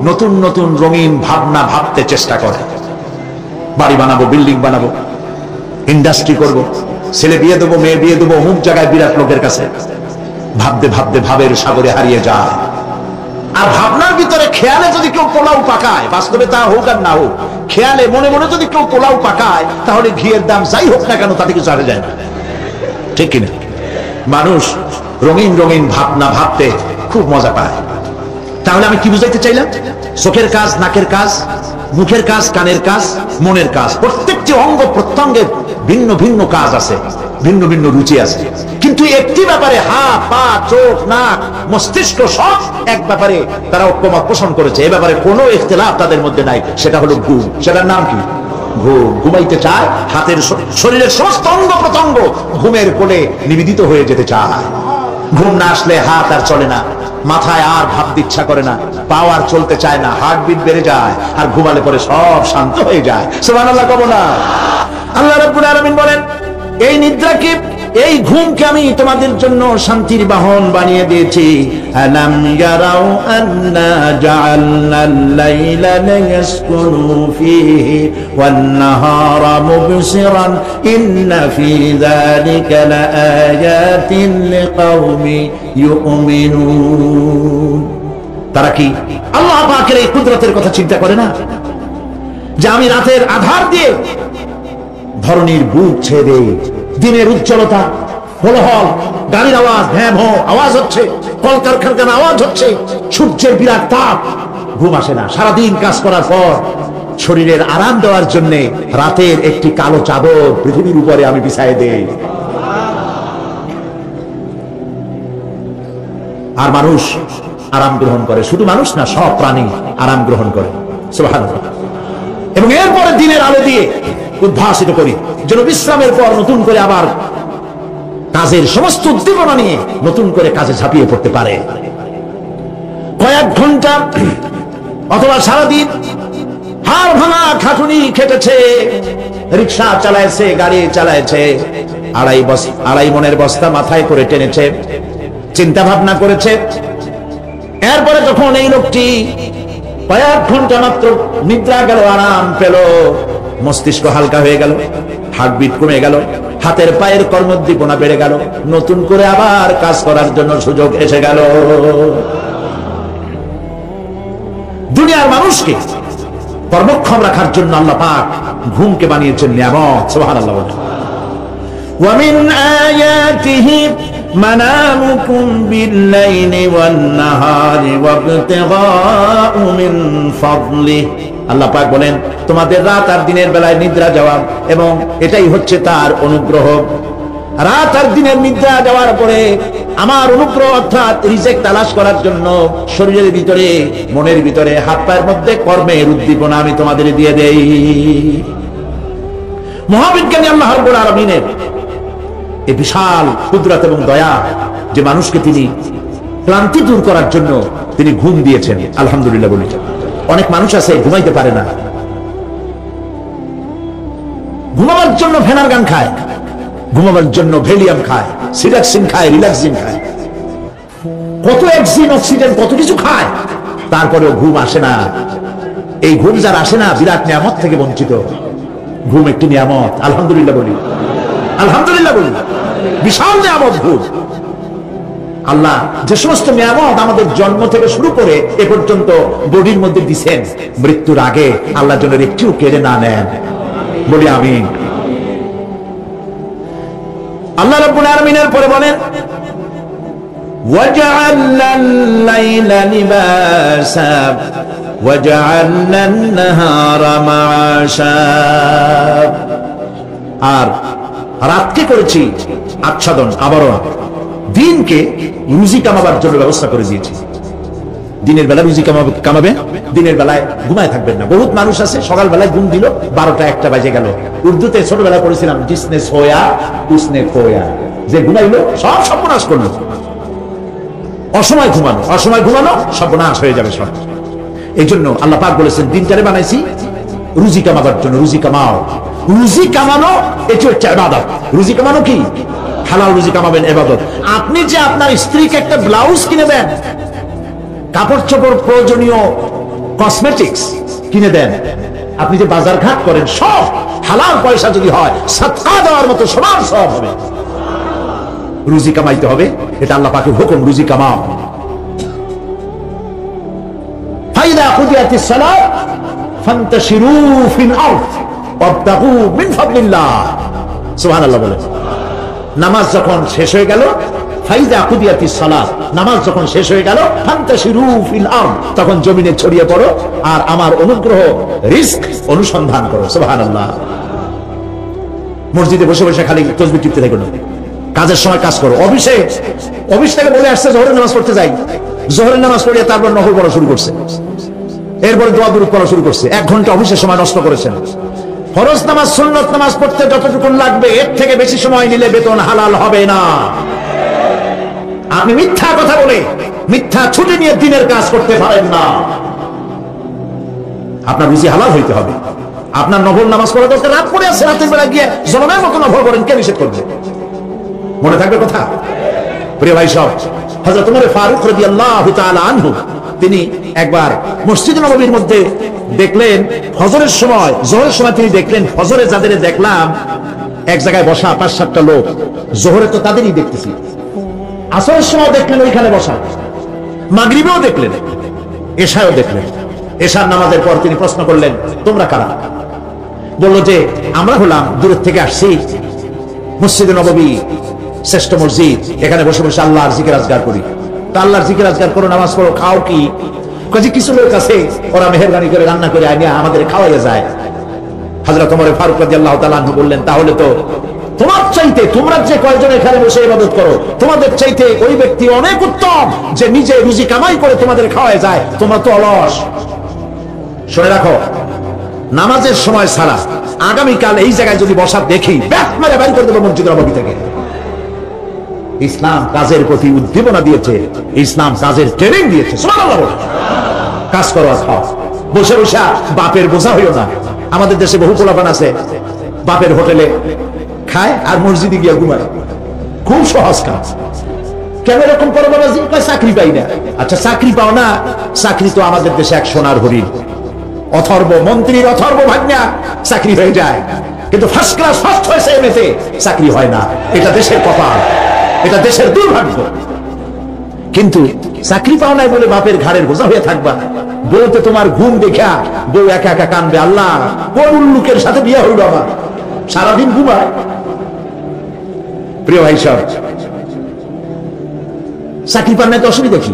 নতুন নতুন রঙিন ভাবনা ভাবতে চেষ্টা করে। বাড়ি বানাবো, বিল্ডিং বানাবো, ইন্ডাস্ট্রি করব, ছেলে বিয়ে দেবো, মেয়ে বিয়ে দেবো, অমুক জায়গায় বিরাট লোকের কাছে। ভাবতে ভাবতে ভাবের সাগরে হারিয়ে যায়। আর ভাবনার ভিতরে খেয়ালে যদি কেউ পোলাও পাকায়, বাস্তবে তা হোক আর না হোক, খেয়ালে মনে মনে যদি কেউ পোলাও পাকায়, তাহলে ঘিয়ের দাম যাই হোক না কেন তাতে কিছু আসে যায় না, ঠিক কিনা? মানুষ রঙিন রঙিন ভাবনা ভাবতে খুব মজা পায়। তাহলে আমি কি বুঝাইতে চাইলাম? চোখের কাজ, নাকের কাজ, মুখের কাজ, কানের কাজ, মনের কাজ, প্রত্যেকটি অঙ্গ প্রত্যঙ্গের ভিন্ন ভিন্ন কাজ আছে, ভিন্ন ভিন্ন রুচি আছে। কিন্তু একটি ব্যাপারে হাত, পা, চোখ, নাক, মস্তিষ্ক সব এক ব্যাপারে তারা ঐক্যমত পোষণ করেছে। এ ব্যাপারে কোনো ইখতিলাফ তাদের মধ্যে নাই, সেটা হলো ঘুম। সেটার নাম কি? ঘুম। ঘুমাইতে চায়, হাতের শরীরের সমস্ত অঙ্গ প্রত্যঙ্গ ঘুমের কোলে নিবেদিত হয়ে যেতে চায়। ঘুম না আসলে হাত আর চলে না, মাথায় আর ভাবতে ইচ্ছা করে না, পা আর চলতে চায় না, হার্টবিট বেড়ে যায়। আর ঘুমালে পরে সব শান্ত হয়ে যায়। সুবহানাল্লাহ কব না? আল্লাহ রাব্বুল আলামিন বলেন, এই নিদ্রাকে, এই ঘুমকে আমি তোমাদের জন্য শান্তির বাহন বানিয়ে দিয়েছি। আলাম ইয়ারাউ আন্না জাআলনাল লাইলা লিয়াসকুনু ফীহি ওয়ান নাহারা মুবসিরান ইন্না ফী যালিকা লাআয়াতিন লিকাওমি ইউমিনুন। তারা কি আল্লাহ পাকের এই কুদরতের কথা চিন্তা করে না, যে আমি রাতের আধার দিয়ে ধরনীর বুক ছেড়ে দিনের উজ্জ্বলতা, কোলাহল, গাড়ির আওয়াজ, ভ্যাঁ ভো আওয়াজ হচ্ছে, কলকারখানার আওয়াজ হচ্ছে, সূর্যের বিরাট তাপ, ঘুম আসে না। সারাদিন কাজ করার পর শরীরের আরাম দেওয়ার জন্য রাতের একটি কালো চাদর পৃথিবীর উপরে আমি বিছায় দেই। আর মানুষ আরাম গ্রহণ করে, শুধু মানুষ না, সব প্রাণী আরাম গ্রহণ করে। সুবহানাল্লাহ। এবং এরপরে দিনের আলো দিয়ে উদ্ভাসিত করি, যেন বিশ্রামের পর নতুন করে আবার কাজের সমস্ত উদ্দীপনা নিয়ে নতুন করে কাজে ঝাঁপিয়ে পড়তে পারে। কয়েক ঘন্টা অথবা সারাদিন হাড় ভাঙা খাটুনি খেটেছে, রিক্সা চালাইছে, গাড়ি চালাইছে, আড়াই মনের বস্তা মাথায় করে টেনেছে, চিন্তা ভাবনা করেছে। এরপরে যখন এই লোকটি কয়েক ঘন্টা মাত্র নিদ্রা গেল, আরাম পেল, মস্তিষ্ক হালকা হয়ে গেল, হার্টবিট কমে গেল, হাতের পায়ের কর্মোদ্দীপনা বেড়ে গেল, নতুন করে আবার কাজ করার জন্য সুযোগ এসে গেল। দুনিয়ার মানুষকে কর্মক্ষম রাখার জন্য আল্লাহ পাক ঘুমকে বানিয়েছেন নিয়ামত। সুবহানাল্লাহ। ওয়া মিন আয়াতিহি মানামুকুম বিল-লাইলি ওয়ান-নাহারি ওয়াবতিগাউ মিন ফাদলিহি। আল্লাহ পাক বলেন, তোমাদের রাত আর দিনের বেলায় নিদ্রা যাওয়া, এবং এটাই হচ্ছে তার অনুগ্রহ। রাত আর দিনের নিদ্রা যাওয়ার পরে আমার অনুগ্রহ অর্থাৎ রিজিক তালাশ করার জন্য শরীরের ভিতরে, মনের ভিতরে, হাত পায়ের মধ্যে কর্মের উদ্দীপনা আমি তোমাদের দিয়ে দেই। মহাবিজ্ঞানী আল্লাহ রাব্বুল আলামিনের এই বিশাল কুদরত এবং দয়া, যে মানুষকে তিনি ক্লান্তি দূর করার জন্য তিনি ঘুম দিয়েছেন। আলহামদুলিল্লাহ বলি। অনেক মানুষ আছে ঘুমাইতে পারে না, ঘুমাবার জন্য ফেনার গান খায়, ঘুমাবার জন্য ভেলিয়াম খায়, সিডাক্সিন খায়, রিল্যাক্সিন খায়, কত অক্সিজেন, অক্সিজেন, কত কিছু খায়, তারপরেও ঘুম আসে না। এই ঘুম যার আসে না, বিরাট নিয়ামত থেকে বঞ্চিত। ঘুম একটি নিয়ামত। আলহামদুলিল্লাহ বলি, আলহামদুলিল্লাহ বলি। বিশাল নিয়ামত ঘুম। আল্লাহ যে সমস্ত নিয়ামত আমাদের জন্ম থেকে শুরু করে এ পর্যন্ত বডির মধ্যে দিচ্ছেন, মৃত্যুর আগে আল্লাহ যেন একটিও কেড়ে না নেন, বলি আমিন। আল্লাহ রাব্বুল আলামিনের পরে বলেন, وَجَعَلْنَا اللَّيْلَ لِبَاسًا وَجَعَلْنَا النَّهَارَ مَعَاشًا। আর রাতকে করেছি আচ্ছাদন, আবরণ, দিনকে রুজি কামাবার জন্য ব্যবস্থা করে দিয়েছি। দিনের বেলা রুজি কামাবে, দিনের বেলায় ঘুমায় থাকবেন না। বহুত মানুষ আছে সকালবেলায় ঘুম দিল, 12টা-1টা বাজে গেল। উর্দুতে ছোটবেলা পড়েছিলাম, জিসনে সোয়া উসনে খোয়া, যে ঘুমাইলো সব সর্বনাশ করলো। অসময় ঘুমানো, অসময় ঘুমানো সর্বনাশ হয়ে যাবে সব। এই জন্য আল্লাহ পাক বলেছেন, দিনটারে বানাইছি রুজি কামাবার জন্য। রুজি কামাও, রুজি কামানো এটি হচ্ছে ইবাদত। রুজি কামানো কি? হালাল রুজি কামাবেন, ইবাদত। আপনি যে আপনার স্ত্রীকে একটা ব্লাউজ কিনে দেন, কাপড় চোপড়, প্রয়োজনীয় কসমেটিক্স কিনে দেন, আপনি যে বাজার ঘাট করেন, সব হালাল পয়সা যদি হয়, সাদকা দেওয়ার মতো সমান সব হবে। রুজি কামাইতে হবে, এটা আল্লাহ পাকের হুকুম। রুজি কামাও। ফাইদা কুদিয়াতিস সালাত ফান্তাশিরু ফিল আরদ ওয়াবতাগু মিন ফাদলিল্লাহ। সুবহানাল্লাহ বলে। নামাজ যখন শেষ হয়ে গেল, ফাইদা কুদিয়াতিস সালাত, নামাজ যখন শেষ হয়ে গেল, ফান্তাশিরু ফিল আরদ, তখন জমিনে ছড়িয়ে পড়ো আর আমার অনুগ্রহ, রিজক অনুসন্ধান করো। সুবহানাল্লাহ। মসজিদে বসে বসে খালি তাসবিহ টিপতে থাকো না, কাজের সময় কাজ করো। অফিস থেকে বলে আসছে জোহরের নামাজ পড়তে যাই, জোহরের নামাজ পড়িয়ে তারপর নফল পড়া শুরু করছে, এরপরে দোয়া দুরূদ পড়া শুরু করছে। 1 ঘন্টা অফিসের সময় নষ্ট করেছেন। ফরজ নামাজ, সুন্নত নামাজ পড়তে যতটুকু লাগবে, এর থেকে বেশি সময় নিলে বেতন হালাল হবে না। আপনি মিথ্যা কথা বলে, মিথ্যা ছুটি নিয়ে দিনের কাজ করতে পারেন না। আপনার রুজি হালাল হইতে হবে। আপনার নফল নামাজ পড়া দরকার, রাত পড়ে আছে, রাতের বেলা গিয়ে জলমের মতো নফল করেন, কে নিষেধ করবে? মনে থাকবে কথা। প্রিয় ভাই সব, হযরত ওমর ফারুক রাদিয়াল্লাহু তাআলা আনহু, তিনি একবার মসজিদ নববীর মধ্যে দেখলেন ফজরের সময়, জোহরের সময় তিনি দেখলেন, ফজরে যাদের দেখলাম এক জায়গায় বসা 5-7টা লোক, জোহরে তো তাদেরই দেখতেছি, আসরের সময় দেখলেন ওইখানে বসা, মাগরিবেও দেখলেন, এশায়ও দেখলেন। এশার নামাজের পর তিনি প্রশ্ন করলেন, তোমরা কারা? বললো যে আমরা হলাম দূরের থেকে আসছি, মসজিদে নববী শ্রেষ্ঠ মসজিদ, এখানে বসে বসে আল্লাহর জিকির আজগার করি। তা আল্লাহর জিকির আজগার করো, নামাজ পড়ো, খাও কি? কাজে কিছু লোক আছে ওরা মেহেরবানি করে রান্না করে আনিয়ে আমাদের খাওয়াইয়া যায়। হযরত ওমর ফারুক রাদিয়াল্লাহু তাআলা আনহু বললেন, তাহলে তো তোমার চাইতে, তোমরা যে কয়জন এখানে বসে ইবাদত করো, তোমাদের চাইতে ওই ব্যক্তি অনেক উত্তম যে নিজে রুজি কামাই করে তোমাদের খাওয়ায় যায়, তোমরা তো অলস। শুনে রাখো, নামাজের সময় ছাড়া আগামীকাল এই জায়গায় যদি বসা দেখি, ব্যাট মেরে বাইর করে দেবো মসজিদের নববী থেকে। ইসলাম কাজের প্রতি উদ্দীপনা দিয়েছে, ইসলাম কাজের ট্রেনিং দিয়েছে। সুবহানাল্লাহ। কাজ করো আর খাও, বসে বসে বাপের বোঝা হইও না। আমাদের দেশে বহু পোলাপান আছে বাপের হোটেলে খায় আর মসজিদে গিয়ে ঘুমায়, খুব সহজ কাজ। কেন এরকম করো বাবাজি? চাকরি পাই না। আচ্ছা চাকরি পাও না, চাকরি তো আমাদের দেশে এক সোনার হরিণ। অথর্ব মন্ত্রীর অথর্ব ভাগ্না চাকরি হয়ে যায়, কিন্তু ফার্স্ট ক্লাস ফার্স্ট হয়েছে এমএতে চাকরি হয় না। এটা দেশের কপাল, এটা দেশের দুর্ভাগ্য। কিন্তু চাকরি পাও নাই বলে বাপের ঘাড়ের বোঝা হয়ে থাকবা। বউতে তোমার ঘুম দেখা বউ একা একা কানবে, আল্লাহ কোন লোকের সাথে বিয়ে হইল আমার, সারাদিন ঘুমায়। প্রিয় ভাই সব, চাকরি পান নাই তো অসুবিধা কি?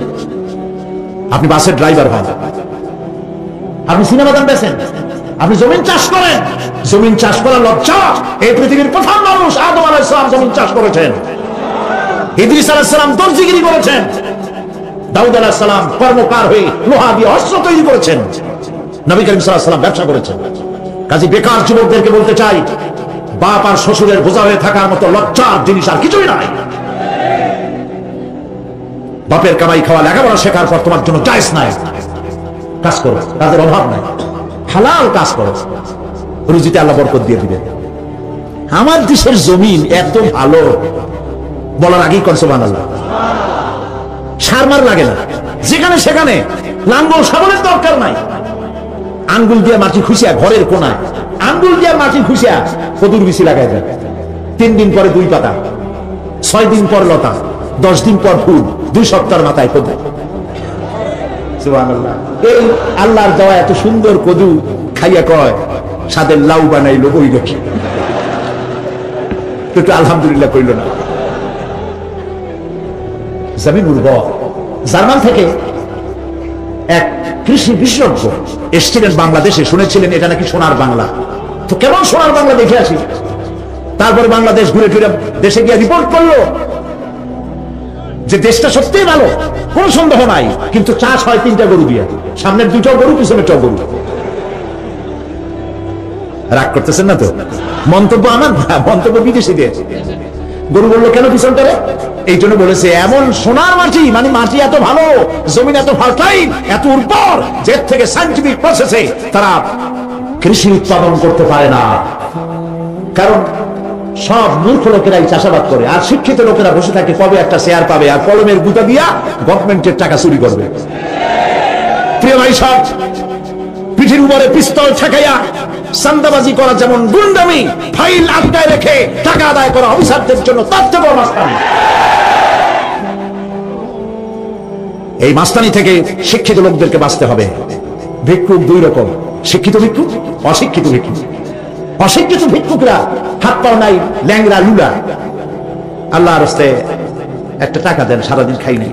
আপনি বাসের ড্রাইভার হন, আপনি সিনেমা দান বেছেন, আপনি জমিন চাষ করেন। জমিন চাষ করা লজ্জা। এই পৃথিবীর প্রথম মানুষ আদম আলাইহিস সালাম জমিন চাষ করেছেন, ইদ্রিস আলাইহিস সালাম দর্জিগিরি করেছেন, দাউদ আলাইহিস সালাম কর্মকার হয়ে লোহা দিয়ে অস্ত্র তৈরি করেছেন, নবী করিম সাল্লাল্লাহু আলাইহি ওয়াসাল্লাম ব্যবসা করেছেন। কাজী বেকার যুবকদেরকে বলতে চাই, বাপ আর শ্বশুরের বোঝা হয়ে থাকার মতো লজ্জার জিনিস আর কিছুই নাই। বাপের কামাই খাওয়া লেখাপড়া শেখার পর তোমার জন্য জায়েজ নাই। কাজ করো, কাজের অভাব নাই, হালাল কাজ করো, রুজিতে আল্লাহ বরকত দিয়ে দিবেন। আমার দেশের জমিন এত ভালো, বলার আগেই কোন সুবহানাল্লাহ। সারমার লাগে না, যেখানে সেখানে লাঙ্গল শাবলের দরকার নাই। আঙ্গুল দিয়ে মাটি খুশিয়া ঘরের কোনায়, আঙ্গুল দিয়ে মাটি খুশিয়া কদুর বিচি লাগাই যায়। 3 দিন পরে 2 পাতা, 6 দিন পর লতা, 10 দিন পর ফুল, 2 সপ্তাহের মাথায় কদু। সুবহানাল্লাহ। এই আল্লাহর দেওয়া এত সুন্দর কদু খাইয়া কয় সাদের লাউ বানাইলো ওই রেখে, একটু আলহামদুলিল্লাহ কইল না। জমিন উর্বর। জার্মান থেকে এক কৃষি বিশেষজ্ঞ এসেছিলেন বাংলাদেশে, শুনেছিলেন এটা নাকি সোনার বাংলা। তো কেমন সোনার বাংলা দেখে আসি। তারপরে বাংলাদেশ ঘুরে ফিরে দেশে গিয়ে রিপোর্ট করলো যে দেশটা সত্যিই ভালো, কোন সন্দেহ নাই, কিন্তু চাষ হয় 3টা গরু দিয়ে, সামনের 2টা গরু, পিছনের 2টা গরু। রাগ করতেছেন না তো? মন্তব্য আমার না, মন্তব্য বিদেশিদের। গরু বললো কেন পিছনটারে? এই জন্য বলেছে এমন সোনার মাটি, মানে মাটি এত ভালো, জমিন এত ফার্টাইল, এত উর্বর, যে থেকে সায়েন্টিফিক প্রসেসে তারা কৃষি উৎপাদন করতে পারে না। কারণ সব মূর্খ লোকেরাই চাষাবাদ করে, আর শিক্ষিত লোকেরা বসে থাকে কবে একটা শেয়ার পাবে, আর কলমের গুঁতা দিয়া গভর্নমেন্টের টাকা চুরি করবে। প্রিয় ভাই সব, পিঠের উপরে পিস্তল ঠেকাইয়া চাঁদাবাজি করা যেমন গুন্ডামি, ফাইল আটকায় রেখে টাকা আদায় করা অফিসারদের জন্য তার থেকে মাস্তানি। এই মাস্তানি থেকে শিক্ষিত লোকদেরকে বাঁচতে হবে। ভিক্ষুক 2 রকম, শিক্ষিত ভিক্ষুক, অশিক্ষিত ভিক্ষুক। অশিক্ষিত ভিক্ষুকরা হাত পাও নাই, ল্যাংরা লুলা, আল্লাহর রাস্তে একটা টাকা দেন, সারাদিন খাই নাই,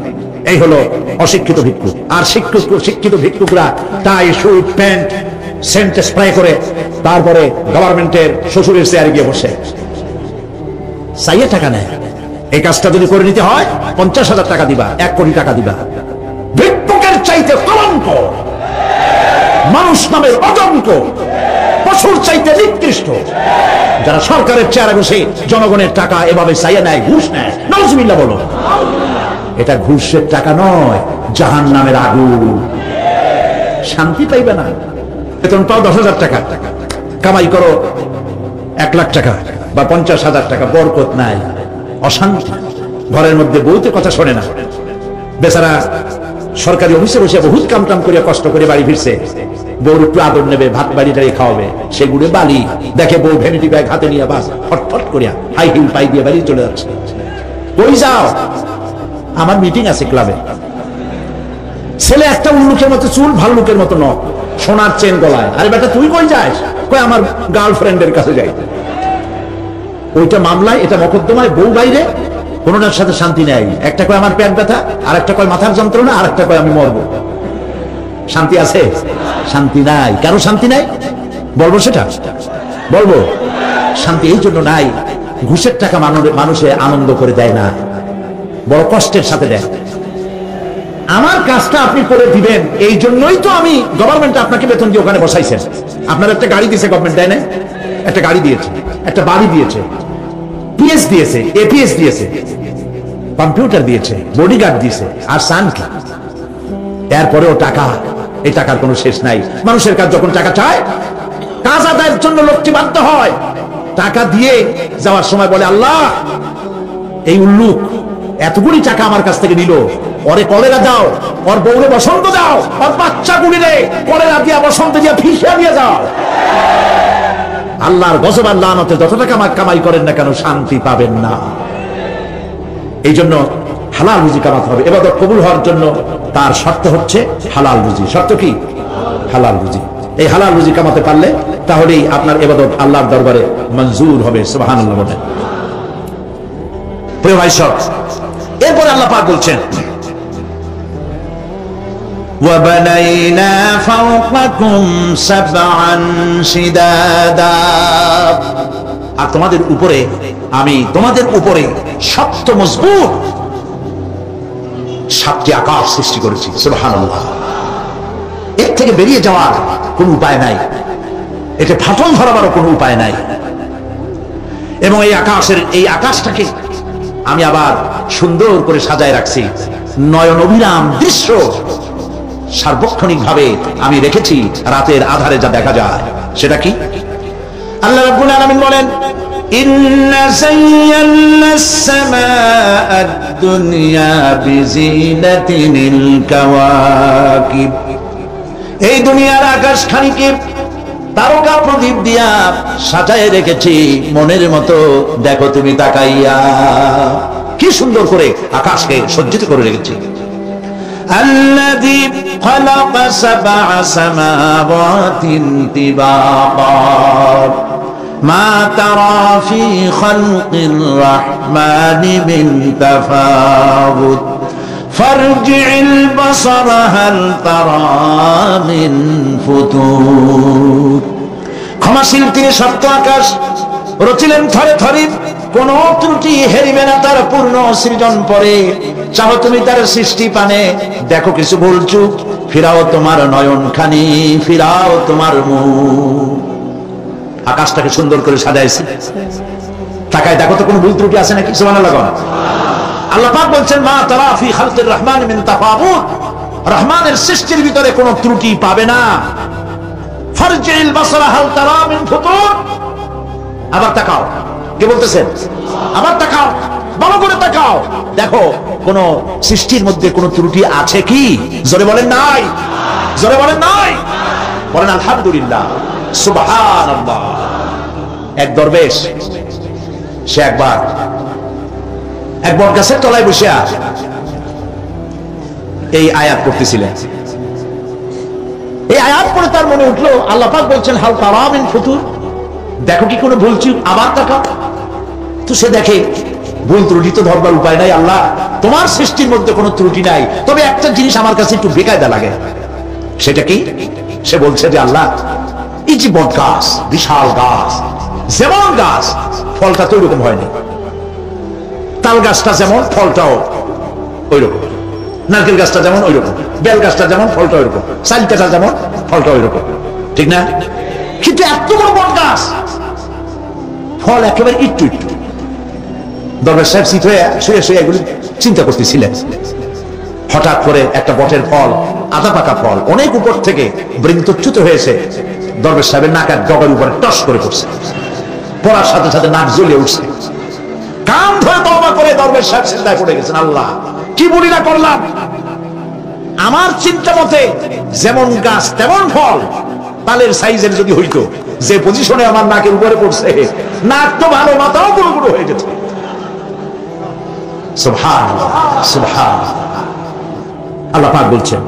এই হলো অশিক্ষিত ভিক্ষুক। আর শিক্ষিত ভিক্ষুকরা টাই, স্যুট, প্যান্ট, সেন্ট স্প্রে করে তারপরে গভর্নমেন্টের শ্বশুরের চেয়ারে গিয়ে বসে চাইয়ে টাকা নেয়। এই কাজটা যদি করে নিতে হয় 50,000 টাকা দিবা, 1 কোটি টাকা দিবা। ভিক্ষুকের চাইতে কলঙ্ক, মানুষ নামের অজঙ্ক, পশুর চাইতে নিকৃষ্ট যারা সরকারের চেয়ারে বসে জনগণের টাকা এভাবে চাইয়ে নেয়, ঘুষ নেয়। নাউজুবিল্লাহ বলো। এটা ঘুষের টাকা নয়, জাহান্নামের আগুন। শান্তি পাইবে না। বেতন পাও 10,000 টাকা, কামাই করো 1 লাখ টাকা বা 50,000 টাকা, বরকত নাই, অশান্তি। ঘরের মধ্যে বউতে কথা শোনে না, বেচারা সরকারি অফিসে বসে বহুত কাম টাম করে কষ্ট করে বাড়ি ফিরছে, বউর একটু আদর নেবে, ভাত বাড়িটাই খাওয়াবে, সেগুলো বালি দেখে বউ ভ্যানিটি ব্যাগ হাতে নিয়ে বাস ফটফট করিয়া হাই হিল পাই দিয়ে বাড়ি চলে যাচ্ছে। কই যাও? আমার মিটিং আছে ক্লাবে। ছেলে একটা উল্লুকের মতো চুল, ভাল্লুকের মতো নখ, সোনার চেন গলায়। আরে বেটা তুই কই যাস? কই আমার গার্লফ্রেন্ডের কাছে যাই। ওইটা মামলায়, এটা মকদ্দমায়, বউ বাইরে, কোনটার সাথে শান্তি নেই। একটা কয় আমার পেট ব্যথা, আর একটা কয় মাথার যন্ত্রণা, আর একটা কয় আমি মরবো। শান্তি আছে? শান্তি নাই। কেন শান্তি নাই বলবো? সেটা বলবো। শান্তি এই জন্য নাই, ঘুষের টাকা মানুষে আনন্দ করে দেয় না, বড় কষ্টের সাথে দেয়। আমার কাজটা আপনি করে দিবেন, এই জন্যই তো আমি গভর্নমেন্ট আপনাকে বেতন দিয়ে ওখানে বসাইছেন। আপনার একটা গাড়ি দিয়েছে গভর্নমেন্ট, তাই না? একটা গাড়ি দিয়েছে, একটা বাড়ি দিয়েছে, পিএস দিয়েছে, এপিএস দিয়েছে, কম্পিউটার দিয়েছে, বডিগার্ড দিয়েছে, আর সান কি? এরপরেও টাকা, এই টাকার কোনো শেষ নাই। মানুষের কাছে যখন টাকা চায়, কাজ আদায়ের জন্য লোকটি বাধ্য হয়, টাকা দিয়ে যাওয়ার সময় বলে, আল্লাহ এই উল্লুক এতগুলি টাকা আমার কাছ থেকে নিল, ওরে কলেরা দাও, ওর বউরে বসন্ত দাও, ওর বাচ্চা গুলিরে কলেরা দিয়া বসন্ত দিয়া ফিসিয়া দিয়ে যাও। আল্লাহর গজব আর লানতে যত টাকা কামাই করেন না কেন, শান্তি পাবেন না। এই জন্য হালাল রুজি কামাতে হবে। ইবাদত কবুল হওয়ার জন্য তার শর্ত হচ্ছে হালাল রুজি। শর্ত কি? হালাল রুজি। এই হালাল রুজি কামাতে পারলে তাহলেই আপনার ইবাদত আল্লাহর দরবারে মঞ্জুর হবে। সুবহানাল্লাহ বলেন। প্রিয় ভাই সব, এরপরে আল্লাহ পাক বলছেন, وَبَنَيْنَا فَوْقَكُمْ سَبْعًا شِدَادًا, আর তোমাদের উপরে আমি তোমাদের উপরে শক্ত মজবুত 7টি আকাশ সৃষ্টি করেছি। সুবহানাল্লাহ। এর থেকে বেরিয়ে যাওয়ার কোন উপায় নাই, এতে ফাটল ধরাবারও কোনো উপায় নাই। এবং এই আকাশটাকে আমি আবার সুন্দর করে সাজায় রাখছি। নয়ন অভিরাম দৃশ্য সার্বক্ষণিক ভাবে আমি রেখেছি, রাতের আধারে যা দেখা যায়। সেটা কি? আল্লাহ রাব্বুল আলামিন বলেন, ইন্না যায়্যানাস সামাআদ দুনিয়া বিজিনাতিল কাওয়াকিব, এই দুনিয়ার আকাশখানিকে তারকা প্রদীপ দিয়া সাজায় রেখেছি মনের মতো। দেখো তুমি তাকাইয়া, কি সুন্দর করে আকাশকে সজ্জিত করে রেখেছি। আল্লাযী খালাকা সাবআ সামাওয়াতিন তিবাকা মা তারা ফি খালকির রাহমানি মিন তাফাউত ফারজি'ল বাসারা হাল তারা মিন ফুতুর। ক্ষমাশীল তিনি, সপ্ত আকাশ রচিলেন থরে থরে, কোন ত্রুটি হেরিবে না তার পূর্ণ সৃজন পরে। চাও তুমি তার সৃষ্টি পানে, দেখো কিছু বলছু, ফিরাও তোমার নয়ন খানি, ফিরাও তোমার মুখ। আকাশটাকে সুন্দর করে সাজাইছি, তাকায় দেখো তো কোনো ভুল ত্রুটি আছে নাকি? সুবহানাল্লাহ। আল্লাহ পাক বলছেন, মা তারা ফি খালকির রাহমানি মিন তাফাউত, রহমানের সৃষ্টির ভিতরে কোনো ত্রুটি পাবে না। ফারজিল বাসারা হাল তারা মিন ফুতুর, আবার তাকাও। কে বলতেছেন? আবার তাকাও, ভালো করে তাকাও, দেখো কোন সৃষ্টির মধ্যে কোন ত্রুটি আছে কি? জোরে বলেন নাই, জোরে বলেন নাই, বলেন আলহামদুলিল্লাহ, সুবহানাল্লাহ। এক দরবেশ, সে একবার এক বট গাছের তলায় বসে এই আয়াত পড়তেছিলেন। এই আয়াত পড়ে তার মনে উঠলো, আল্লাহ পাক বলছেন হাল তারা মিন ফুতুর, দেখো কি কোনো ভুল ত্রুটি, আবার তাকাও। তো সে দেখে ভুল ত্রুটি তো ধরবার উপায় নাই, আল্লাহ তোমার সৃষ্টির মধ্যে কোনো ত্রুটি নাই, তবে একটা জিনিস আমার কাছে একটু বেকায়দা লাগে। সেটা কি? সে বলছে যে আল্লাহ, এই যে বট গাছ, বিশাল গাছ, যেমন গাছ, ফলটা তো ওইরকম হয়নি। তাল গাছটা যেমন, ফলটাও ওইরকম। নারকেল গাছটা যেমন ওইরকম, বেল গাছটা যেমন, ফলটা ওইরকম, চালটাটা যেমন, ফলটা ওইরকম, ঠিক না? কিন্তু এত বড় বট গাছ, ফল একেবারে একটু একটু। দরবার সাহেব শীত হয়ে শুয়ে শুয়ে এগুলি চিন্তা করতেছিলেন। হঠাৎ করে একটা বটের ফল, আধা পাকা ফল, অনেক উপর থেকে বৃন্তচ্যুত হয়েছে, দরবার সাহেবের নাকের ডগার উপরে টস করে পড়ছে। পড়ার সাথে সাথে নাক জ্বলে উঠছে। কান ধরে তওবা করে দরবার সাহেব চিন্তায় পড়ে গেছেন, আল্লাহ কি বলি না করলাম। আমার চিন্তা মতে যেমন গাছ তেমন ফল, তালের সাইজের যদি হইতো, যে পজিশনে আমার নাকের উপরে পড়ছে, নাক তো ভালো, মাথাও গুঁড়ো গুঁড়ো হয়ে যেত। সুবহানাল্লাহ, সুবহানাল্লাহ। আল্লাহ পাক বলছেন,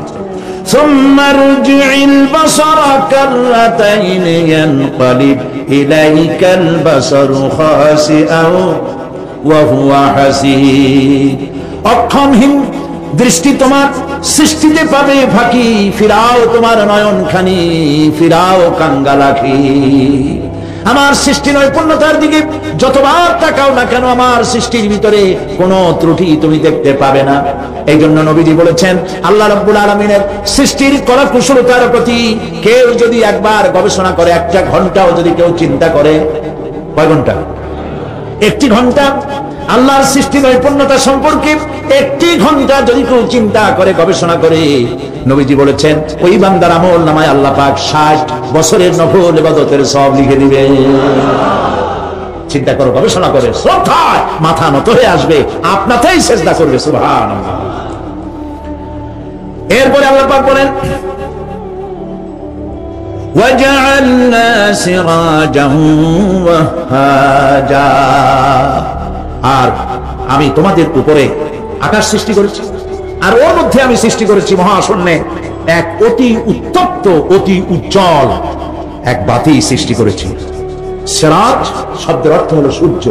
ثم ارجع البصر كرتين ينقلب إليك البصر خاسئا وهو حسير। অক্ষমহীন দৃষ্টি তোমার সৃষ্টিতে পাবে ফাঁকি, ফিরাও তোমার নয়ন খানি, ফিরাও কাঙ্গালাখি। আমার সৃষ্টি নৈপুণ্যতার দিকে যতবার তাকাও না কেন, আমার সৃষ্টির ভিতরে কোনো ত্রুটি তুমি দেখতে পাবে না। এই জন্য নবীজি বলেছেন, আল্লাহ রাব্বুল আলামিনের সৃষ্টির কলা কুশলতার প্রতি কেউ যদি একবার গবেষণা করে, একটা ঘন্টাও যদি কেউ চিন্তা করে, কয় ঘন্টা? একটি ঘন্টা আল্লাহর সৃষ্টি নৈপুণ্যতা সম্পর্কে একটি ঘন্টা যদি কেউ চিন্তা করে, গবেষণা করে, নবীজি বলেছেন ওই বান্দার আমল নামায় আল্লাহ পাক 60 বছরের নফল ইবাদতের সওয়াব লিখে দিবে। চিন্তা করো, গবেষণা করে, শ্রদ্ধায় মাথা নত হয়ে আসবে, আপনাতেই সেজদা করবে। সুবহানাল্লাহ। এরপরে আল্লাহ পাক বলেন, وَجَعَلْنَا سِرَاجًا وَهَّاجًا, আর আমি তোমাদের উপরে আকাশ সৃষ্টি করেছি, আর ওর মধ্যে আমি সৃষ্টি করেছি মহাশূন্যে এক অতি উত্তপ্ত, অতি উজ্জ্বল এক বাতি সৃষ্টি করেছি। সিরাজ শব্দের অর্থ হলো সূর্য,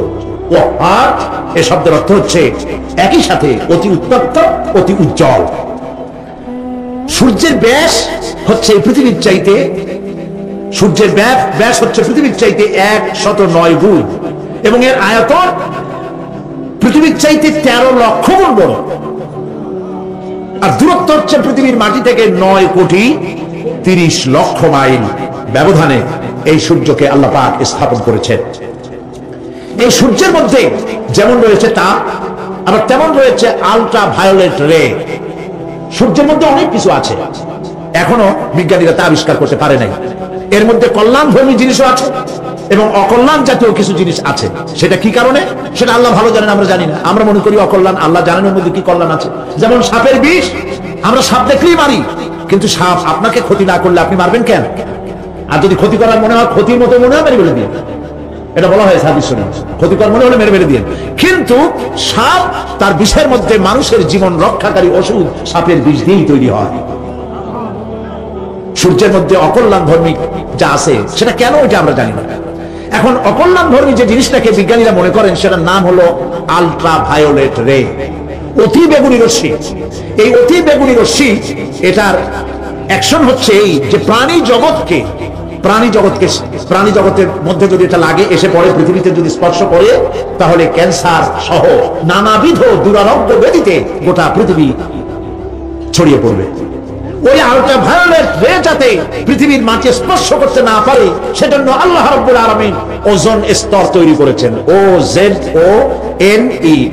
ওয়াহাজ এ শব্দের অর্থ হচ্ছে একই সাথে অতি উত্তপ্ত, অতি উজ্জ্বল। সূর্যের ব্যাস হচ্ছে পৃথিবীর চাইতে, সূর্যের ব্যাস হচ্ছে পৃথিবীর চাইতে 109 গুণ, এবং এর আয়তন পৃথিবীর চাইতে 13 লক্ষ গুণ বড়, আর দূরত্ব হচ্ছে পৃথিবীর মাটি থেকে 9,30,00,000 মাইল ব্যবধানে এই সূর্যকে আল্লাহ পাক স্থাপন করেছেন। এই সূর্যের মধ্যে যেমন রয়েছে তাপ, আবার তেমন রয়েছে আলট্রা ভায়োলেট রে। সূর্যের মধ্যে অনেক কিছু আছে, এখনো বিজ্ঞানীরা তা আবিষ্কার করতে পারে নাই। এর মধ্যে কল্যাণধর্মী জিনিসও আছে এবং অকল্যাণ জাতীয় কিছু জিনিস আছে। সেটা কি কারণে, সেটা আল্লাহ ভালো জানেন, আমরা জানি না। আমরা মনে করি অকল্যাণ, আল্লাহ জানেন ওর মধ্যে কি কল্যাণ আছে। যেমন সাপের বিষ, আমরা সাপ দেখলেই মারি, কিন্তু সাপ আপনাকে ক্ষতি না করলে আপনি মারবেন কেন? আর যদি ক্ষতি করার মনে হয়, ক্ষতির মতো মনে হয়, মেরে ফেলে দিয়ে, এটা বলা হয়েছে হাদিস শুনে, ক্ষতিকর মনে হলে মেরে ফেলে দিয়ে। কিন্তু সাপ তার বিষের মধ্যে মানুষের জীবন রক্ষাকারী ওষুধ সাপের বিষ দিয়েই তৈরি হয়। সূর্যের মধ্যে অকল্যাণ ধর্মী যা আছে সেটা কেন, এটা আমরা জানি না। এখন অকল্যাণ ধর্মী যে জিনিসটাকে বিজ্ঞানীরা মনে করেন, সেটার নাম হলো আলট্রা ভায়োলেট রে, অতি বেগুনি রশ্মি। এই অতি বেগুনি রশ্মি, এটার অ্যাকশন হচ্ছে এই যে প্রাণী জগতের মধ্যে যদি এটা লাগে, এসে পড়ে পৃথিবীতে যদি স্পর্শ করে, তাহলে ক্যান্সার সহ নানাবিধ দুরারোগ্য ব্যাধিতে গোটা পৃথিবী ছড়িয়ে পড়বে। ওই আলট্রা ভায়োলেট রে যাতে পৃথিবীর মাটি স্পর্শ করতে না পারে, সেজন্য আল্লাহ রাব্বুল আলামিন ওজোন স্তর তৈরি করেছেন। OZONE,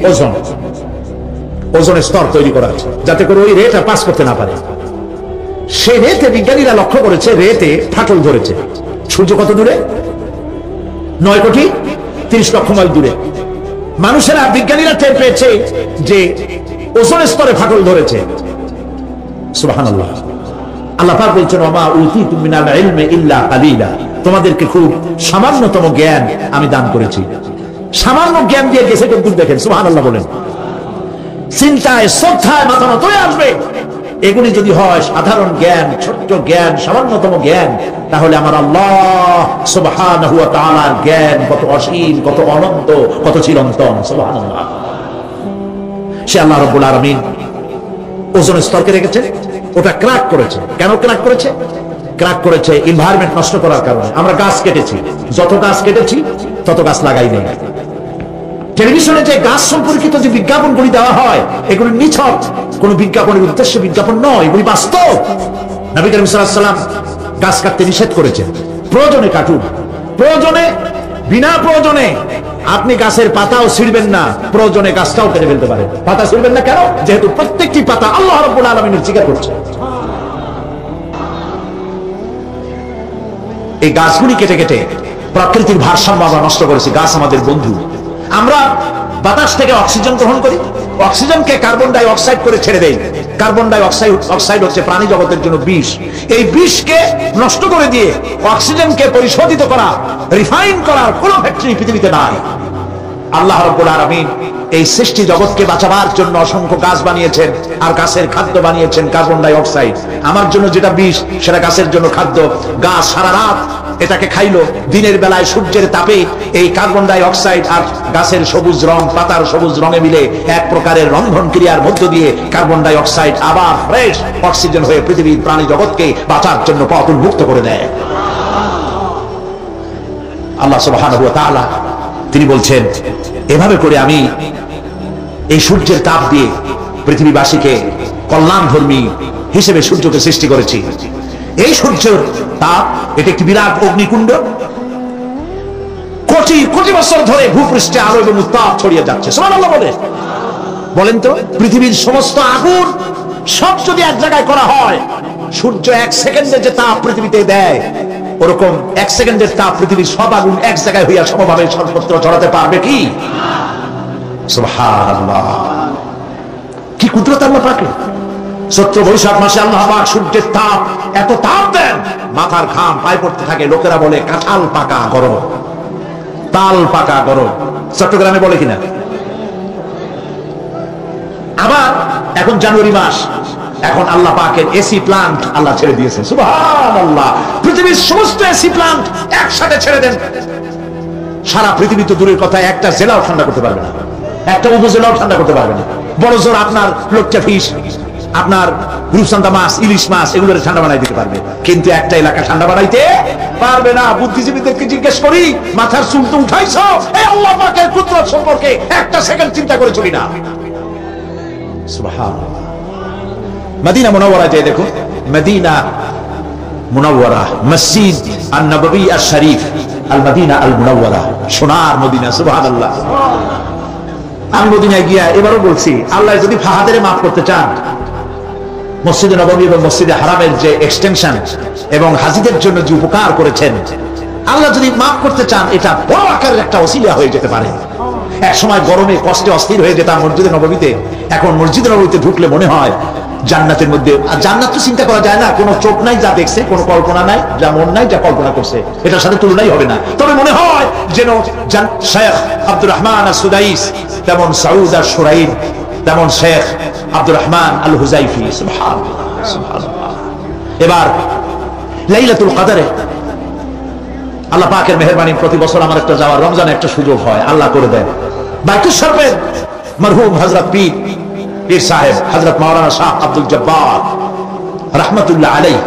ওজোন, ওজোন স্তর তৈরি করা আছে যাতে করে ওই রেটা পাস করতে না পারে। সেই রেতে বিজ্ঞানীরা লক্ষ্য করেছে, রেতে ফাটল ধরেছে। সূর্য কত দূরে? 9,30,00,000 মাইল দূরে। মানুষেরা, বিজ্ঞানীরা টের পেয়েছে যে ওজোন স্তরে ফাটল ধরেছে। সুবহানাল্লাহ। আল্লাহ পাক বলছেন, ওমা উতিতুম মিনাল ইলমি ইল্লা কালিলা, তোমাদেরকে খুব সামান্যতম জ্ঞান আমি দান করেছি। সামান্য জ্ঞান দিয়ে গেছে কতদূর দেখেন। সুবহানাল্লাহ বলেন। চিন্তায়, শ্রদ্ধায় মাথা নত হয়ে আসবে। এগুলি যদি হয় সাধারণ জ্ঞান, ছোট্ট জ্ঞান, সামান্যতম জ্ঞান, তাহলে আমার আল্লাহ সুবহানাহু ওয়া তাআলার জ্ঞান কত অসীম, কত অনন্ত, কত চিরন্তন। সুবহানাল্লাহ। সে আল্লাহ রাব্বুল আলামিন ওজোন স্তরকে রেখেছে, ওটা ক্র্যাক করেছে। কেন ক্র্যাক করেছে? ক্র্যাক করেছে এনভায়রনমেন্ট নষ্ট করার কারণে। আমরা গাছ কেটেছি, যত গাছ কেটেছি তত গাছ লাগাই নেই। টেলিভিশনে যে গাছ সম্পর্কিত যে বিজ্ঞাপনগুলি দেওয়া হয়, এগুলি নিছক কোন বিজ্ঞাপনের উদ্দেশ্যে বিজ্ঞাপন নয়, এগুলি বাস্তব। নবী করিম সাল্লাল্লাহু আলাইহি ওয়াসাল্লাম গাছ কাটতে নিষেধ করেছেন। প্রয়োজনে কাটুন, প্রয়োজনে, বিনা প্রয়োজনে আপনি গাছের পাতাও ছিঁড়বেন না, প্রয়োজনে গাছটাও কেটে ফেলতে পারেন। পাতা ছিঁড়বেন না কেন? যেহেতু প্রত্যেকটি পাতা আল্লাহ রাব্বুল আলামিনের জিকির করছে। এই গাছগুলি কেটে কেটে প্রকৃতির ভারসাম্য আমরা নষ্ট করেছি। গাছ আমাদের বন্ধু। আমরা বাতাস থেকে অক্সিজেন গ্রহণ করি, অক্সিজেনকে কার্বন ডাই অক্সাইড করে ছেড়ে দেই। কার্বন ডাই অক্সাইড হচ্ছে প্রাণী জগতের জন্য বিষ। এই বিষকে নষ্ট করে দিয়ে অক্সিজেনকে পরিশোধিত করা, রিফাইন করার কোন ফ্যাক্টরি পৃথিবীতে নাই। আল্লাহ রাব্বুল আলামিন এই সৃষ্টি জগৎকে বাঁচাবার জন্য অসংখ্য গাছ বানিয়েছেন, আর গাছের খাদ্য বানিয়েছেন কার্বন ডাই অক্সাইড। আমার জন্য যেটা বিষ, সেটা গাছের জন্য খাদ্য। গাছ সারা রাত এটাকে খাইলো। দিনের বেলায় সূর্যের তাপে এই কার্বন ডাই অক্সাইড আর গাছের সবুজ রং, পাতার সবুজ রঙে মিলে এক প্রকারের রন্ধন ক্রিয়ার মধ্য দিয়ে কার্বন ডাই অক্সাইড আবার ফ্রেশ অক্সিজেন হয়ে পৃথিবীর প্রাণী জগৎকে বাঁচার জন্য পথ উন্মুক্ত করে দেয়। আল্লাহ সুবহানাহু ওয়া তাআলা তিনি বলছেন, এভাবে করে আমি এই সূর্যের তাপ দিয়ে পৃথিবীবাসীকে কল্যাণধর্মী হিসেবে সূর্যকে সৃষ্টি করেছি। এই সূর্যের তাপ এটা একটি বিরাট অগ্নিকুণ্ড, কোটি কোটি বছর ধরে ভূপৃষ্ঠে আলো এবং উত্তাপ ছড়িয়ে যাচ্ছে। সুবহানাল্লাহ বলেন তো, পৃথিবীর সমস্ত আগুন সব যদি এক জায়গায় করা হয়, সূর্য এক সেকেন্ডে যে তাপ পৃথিবীতে দেয়, ওরকম এক সেকেন্ডের তাপ পৃথিবীর সব আগুন এক জায়গায় হইয়া সমভাবে সর্বত্র ছড়াতে পারবে কি? সুবহানাল্লাহ, কি কুদরত আল্লাহ পাকের। চৈত্র বৈশাখ মাসে আল্লাহ পাক সূর্যের তাপ এত তাপ দেন, মাথার ঘাম পায়ে পড়তে থাকে। লোকেরা বলে কাঁঠাল পাকা গরম, তাল পাকা গরম, চট্টগ্রামে বলে কিনা। আবার এখন জানুয়ারি মাস, এখন আল্লাহ পাকের এসি প্লান্ট আল্লাহ ছেড়ে দিয়েছে। সুবহানাল্লাহ, পৃথিবীর সমস্ত এসি প্লান্ট একসাথে ছেড়ে দেন, সারা পৃথিবী তো দূরের কথা, একটা জেলাও ঠান্ডা করতে পারবে না, একটা উপজেলাও ঠান্ডা করতে পারবে না। বড় জোর আপনার লোকটা ফিশ, আপনার রূপচান্দা মাছ, ইলিশ মাছ, এগুলো ঠান্ডা বানাই দিতে পারবে, কিন্তু একটা এলাকা ঠান্ডা বানাইতে পারবে না। বুদ্ধিজীবীদেরকে জিজ্ঞেস করি, মাথার চুল তো উঠাইছো, এই আল্লাহ পাকের কুদরত সম্পর্কে একটা সেকেন্ড চিন্তা করে চলি না। সুবহানাল্লাহ, মদিনা মুনাওয়ারায় যে দেখুন, মদিনা মুনাওয়ারা, মসজিদ আন-নববী আশ-শরীফ, আল মদিনা আল মুনাওয়ারা, সোনার মদিনা। সুবহানাল্লাহ, আমি মদিনায় গিয়া এবারও বলছি, আল্লাহ যদি ফাহাদের মাফ করতে চান, মসজিদে নববী এবং মসজিদে হারামের যে এক্সটেনশন এবং হাজিদের জন্য যে উপকার করেছেন, আল্লাহ যদি মাফ করতে চান, এটা বড় আকারের একটা ওসিলা হয়ে যেতে পারে। এক সময় গরমে কষ্টে অস্থির হয়ে যেতাম মসজিদে নববীতে, এখন মসজিদে নববীতে ঢুকলে মনে হয় জান্নাতের মধ্যে। আর জান্নাত তো চিন্তা করা যায় না, কোনো চোখ নাই যা দেখছে, কোনো কল্পনা নাই, যা মন নাই যা কল্পনা করছে, এটার সাথে তুলনাই হবে না। তবে মনে হয় যেন শেখ আব্দুর রহমান আস-সুদাইস, তেমন সাউদ আশ-শুরাইন, তেমন শেখ আব্দুর রহমান আল হুজাইফি। সুবহানাল্লাহ, সুবহানাল্লাহ। এবার লাইলাতুল কদরে আল্লাহ পাকের মেহেরবানি, প্রতি বছর আমার একটা যাওয়ার, রমজানে একটা সুযোগ হয়, আল্লাহ করে দেন। বাইতুল শরীফের মরহুম হযরত পীর সাহেব হযরত মাওলানা শাহ আব্দুল জব্বার রাহমাতুল্লাহ আলাইহি,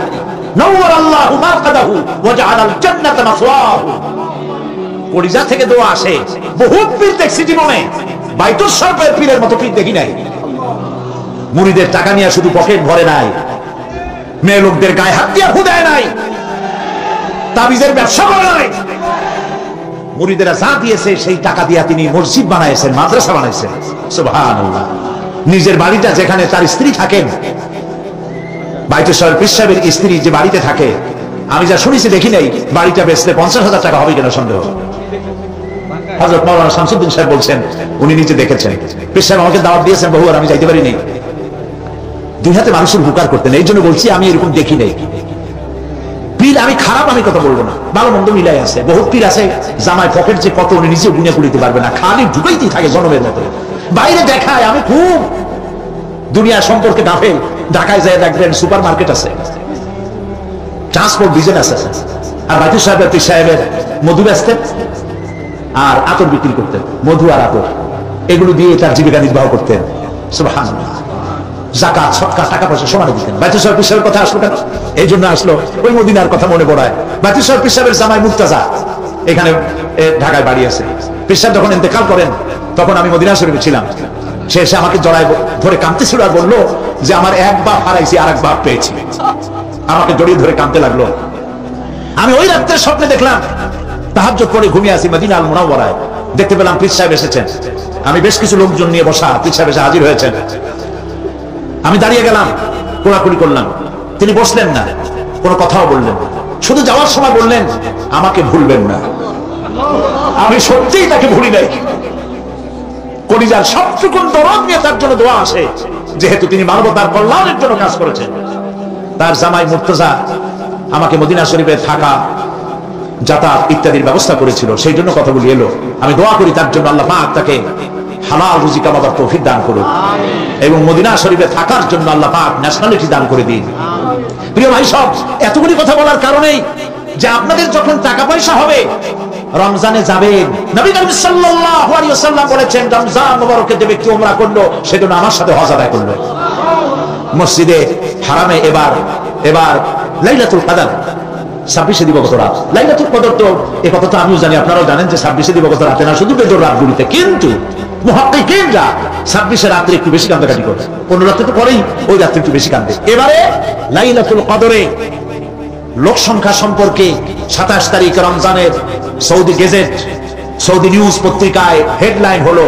নওয়ারাল্লাহু মারকাদাহু ওয়া জাআলাল জান্নাতা মাসওয়াহু, কলিজা থেকে দোয়া আসে। বহুত পীর দেখছি জীবনে, বাইতুল শরীফের পীরের মতো পীর দেখি নাই। মুরিদের টাকা নিয়ে শুধু পকেট ভরে নাই, মেয়ে লোকদের গায়ে হাত দিয়ে হুদায় নাই, তাবিজের ব্যবসা করে নাই। মুরিদেরা যা দিয়েছে সেই টাকা দিয়ে তিনি মসজিদ বানাইছেন, মাদ্রাসা বানাইছেন। সুবহানাল্লাহ, নিজের বাড়িটা যেখানে তার স্ত্রী থাকেন, বাইতুল শরীফ পীর সাহেবের স্ত্রী যে বাড়িতে থাকে, আমি যা শুনেছি দেখি নাই, বাড়িটা বেচলে 50,000 টাকা হবে কিনা সন্দেহ। হযরত মাওলানা শামসুদ্দিন সাহেব বলছেন, উনি নিচে দেখেছেন। পীর সাহেব আমাকে দাওয়াত দিয়েছেন বহুবার, আমি যাইতে পারিনি। দুই হাতে মানুষের উপকার করতেন, এই জন্য বলছি আমি এরকম দেখি নাই। পীর আমি খারাপ আমি কথা বলবো না, ভালো মন্দ মিলাই আছে। বহুত পীর আছে জামাই পকেট যে কত উনি নিজে গুনে কুড়িতে পারবে না, খালি ঢুকাইতেই থাকে জনমের মতো, বাইরে দেখায় আমি খুব দুনিয়া সম্পর্কে গাফেল। ঢাকায় যায় দেখবেন সুপার মার্কেট আছে, ট্রান্সপোর্ট বিজনেস আছে, আর বাইতুল সাহেবের পীর সাহেবের মধু বেচতেন আর আতর বিক্রি করতেন, মধু আর আতর, এগুলো দিয়ে তার জীবিকা নির্বাহ করতেন। সুবহানাল্লাহ, যাকাত সদকা টাকা পয়সা সমানে দিতেন। বাইতুল শরীফ পীর সাহেবের কথা আসলো কেন? এই জন্য আসলো, ওই মদিনার কথা মনে পড়ায়। বাইতুল শরীফ পীর সাহেবের জামাই মুর্তাজা এখানে ঢাকায় বাড়ি আছে। পীর সাহেব যখন ইন্তেকাল করেন, তখন আমি মদিনা শরীফে ছিলাম। সে এসে আমাকে জড়ায় ধরে কাঁদতেছিল আর বললো যে আমার এক বাপ হারাইছি আর এক বাপ পেয়েছি। আমাকে জড়িয়ে ধরে কাঁদতে লাগলো। আমি ওই রাত্রে স্বপ্নে দেখলাম, তাহাজ্জুদ পড়ে ঘুমিয়ে আছি মদিনা আল মুনাওয়ারায়, দেখতে পেলাম পীর সাহেব এসেছেন। আমি বেশ কিছু লোকজন নিয়ে বসা, পীর সাহেব এসে হাজির হয়েছেন। আমি দাঁড়িয়ে গেলাম, কোড়াকুড়ি করলাম, তিনি বসলেন না, কোনো কথাও বললেন না, শুধু যাওয়ার সময় বললেন আমাকে ভুলবেন না। আমি সত্যিই তাকে ভুলি নাই। কলিজার সবটুকু দরদ নিয়ে তার জন্য দোয়া আসে, যেহেতু তিনি মানবতার কল্যাণের জন্য কাজ করেছেন। তার জামাই মুর্তজা আমাকে মদিনা শরীফে থাকা, যাতায়াত ইত্যাদির ব্যবস্থা করেছিল, সেই জন্য কথাগুলি এলো। আমি দোয়া করি তার জন্য আল্লাহ পাক তাকে হালাল রুজি কামাবার তৌফিক দান করুন, এবং মদিনা শরীফে থাকার জন্য আল্লাহ পাক ন্যাশনালিটি দান করে দিন। প্রিয় ভাই সব, এতগুলি কথা বলার কারণেই যে আপনাদের যখন টাকা পয়সা হবে রমজানে যাবেন। নবী করিম সাল্লাল্লাহু আলাইহি ওয়াসাল্লাম বলেছেন রমজান মুবারকে যে ব্যক্তি উমরা করলো সেজন্য আমার সাথে হজ আদায় করলো। মসজিদে হারামে এবার লাইলাতুল কদর 26 দিবগত রাত। লাইলাতুল কদর তো এই কথা তো আমিও জানি, আপনারাও জানেন যে 26 দিবগত রাতে না, শুধু বেজোর রাতগুলিতে। কিন্তু মুহাক্কিকিনরা 26 রাতে একটু বেশি কান্দাকাটি করে, 15 রাতে তো করেই, ওই রাতে একটু বেশি কান্দে। এবারে লাইলাতুল কদরে লোক সংখ্যা সম্পর্কে 27 তারিখ রমজানের সৌদি গেজেট, সৌদি নিউজ পত্রিকায় হেডলাইন হলো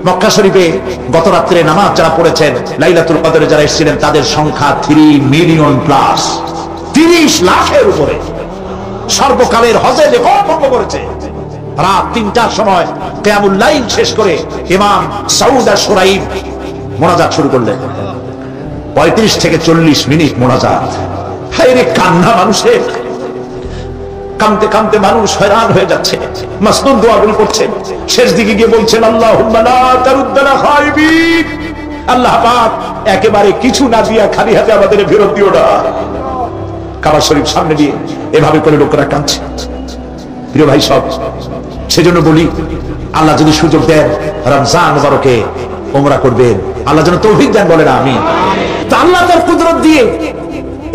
মক্কা শরীফে গত রাত্রে নামাজ যারা পড়েছেন লাইলাতুল কদরে যারা এসেছিলেন তাদের সংখ্যা 3 মিলিয়ন প্লাস, 30 লাখের উপরে। সর্বকালের হজে রেকর্ড ভঙ্গ করেছে। রাত 3টার সময় কিয়ামুল লাইল শেষ করে ইমাম সাউদ আশ-শুরাইব মোনাজাত শুরু করলেন। 35 থেকে 40 মিনিট মোনাজাত। হায়রে কান্না মানুষের, কাঁদতে কাঁদতে মানুষ হয়রান হয়ে যাচ্ছে। মাসনুন দোয়াগুলো করছেন, শেষ দিকে গিয়ে বলছেন আল্লাহুম্মা লা তারুদ্দানা খায়বিন, আল্লাহ পাক একেবারে কিছু না দিয়া খালি হাতে আমাদের ফেরত দিও না। কাবা শরীফ সামনে দিয়ে এভাবে করে লোকেরা কাঁদছে। প্রিয় ভাই সব, সেজন্য বলি আল্লাহ যদি সুযোগ দেন রমজান মুবারকে উমরা করবেন, আল্লাহ যেন তৌফিক দেন, বলেন আমিন। তো আল্লাহ তার কুদরত দিয়ে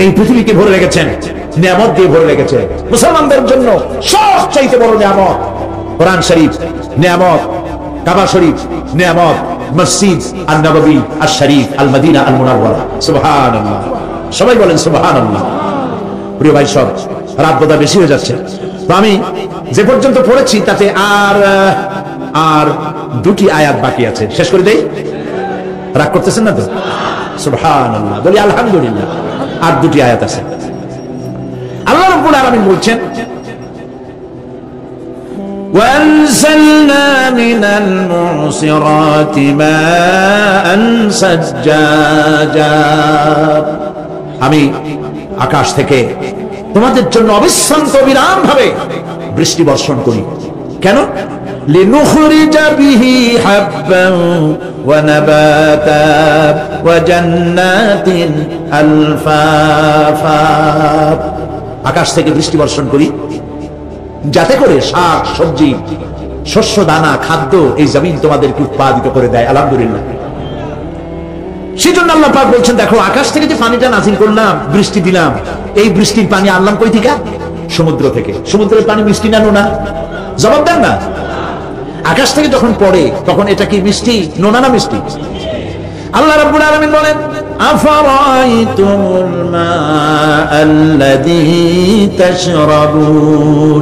এই পৃথিবীকে ভরে রেখেছেন, নিয়ামত দিয়ে ভরে রেখেছেন। মুসলমানদের জন্য সবচাইতে বড় নিয়ামত কোরআন শরীফ নিয়ামত, কাবা শরীফ নিয়ামত, মসজিদ আন-নববী আশ-শরীফ আল-মদিনা আল-মুনাওয়ারা। সুবহানাল্লাহ, সবাই বলেন সুবহানাল্লাহ। প্রিয় ভাই সব, রাত বোধহয় বেশি হয়ে যাচ্ছে, তো আমি যে পর্যন্ত পড়েছি তাতে আর 2টি আয়াত বাকি আছে, শেষ করে দেই। রাগ করতেছেন না তো? সুবহানাল্লাহ, বলি আলহামদুলিল্লাহ। আর 2টি আয়াত আছে। আল্লাহ রাব্বুল আলামিন বলছেন وأنزلنا من المعصرات ماء ثجاجا, আমি আকাশ থেকে তোমাদের জন্য অবিশ্রান্ত বিরাম ভাবে বৃষ্টি বর্ষণ করি। কেন? لنخرج به حبا ونباتا وجنات ألفافا, আকাশ থেকে বৃষ্টি বর্ষণ করি যাতে করে শাক সবজি শস্য দানা খাদ্য এই জমিন তোমাদেরকে উৎপাদিত করে দেয়। আলহামদুলিল্লাহ। সেজন্য আল্লাহ পাক বলছেন দেখো আকাশ থেকে যে পানিটা নাজিল করলাম, বৃষ্টি দিলাম, এই বৃষ্টির পানি আনলাম কই থেকে? সমুদ্র থেকে। সমুদ্রের পানি মিষ্টি না নোনা? জবাব দেন না। আকাশ থেকে যখন পড়ে তখন এটা কি মিষ্টি, নোনা না মিষ্টি? আল্লাহ রাব্বুল আলামিন বলেন আফারাইতুমুল মাআল্লাযী তাশরাবুন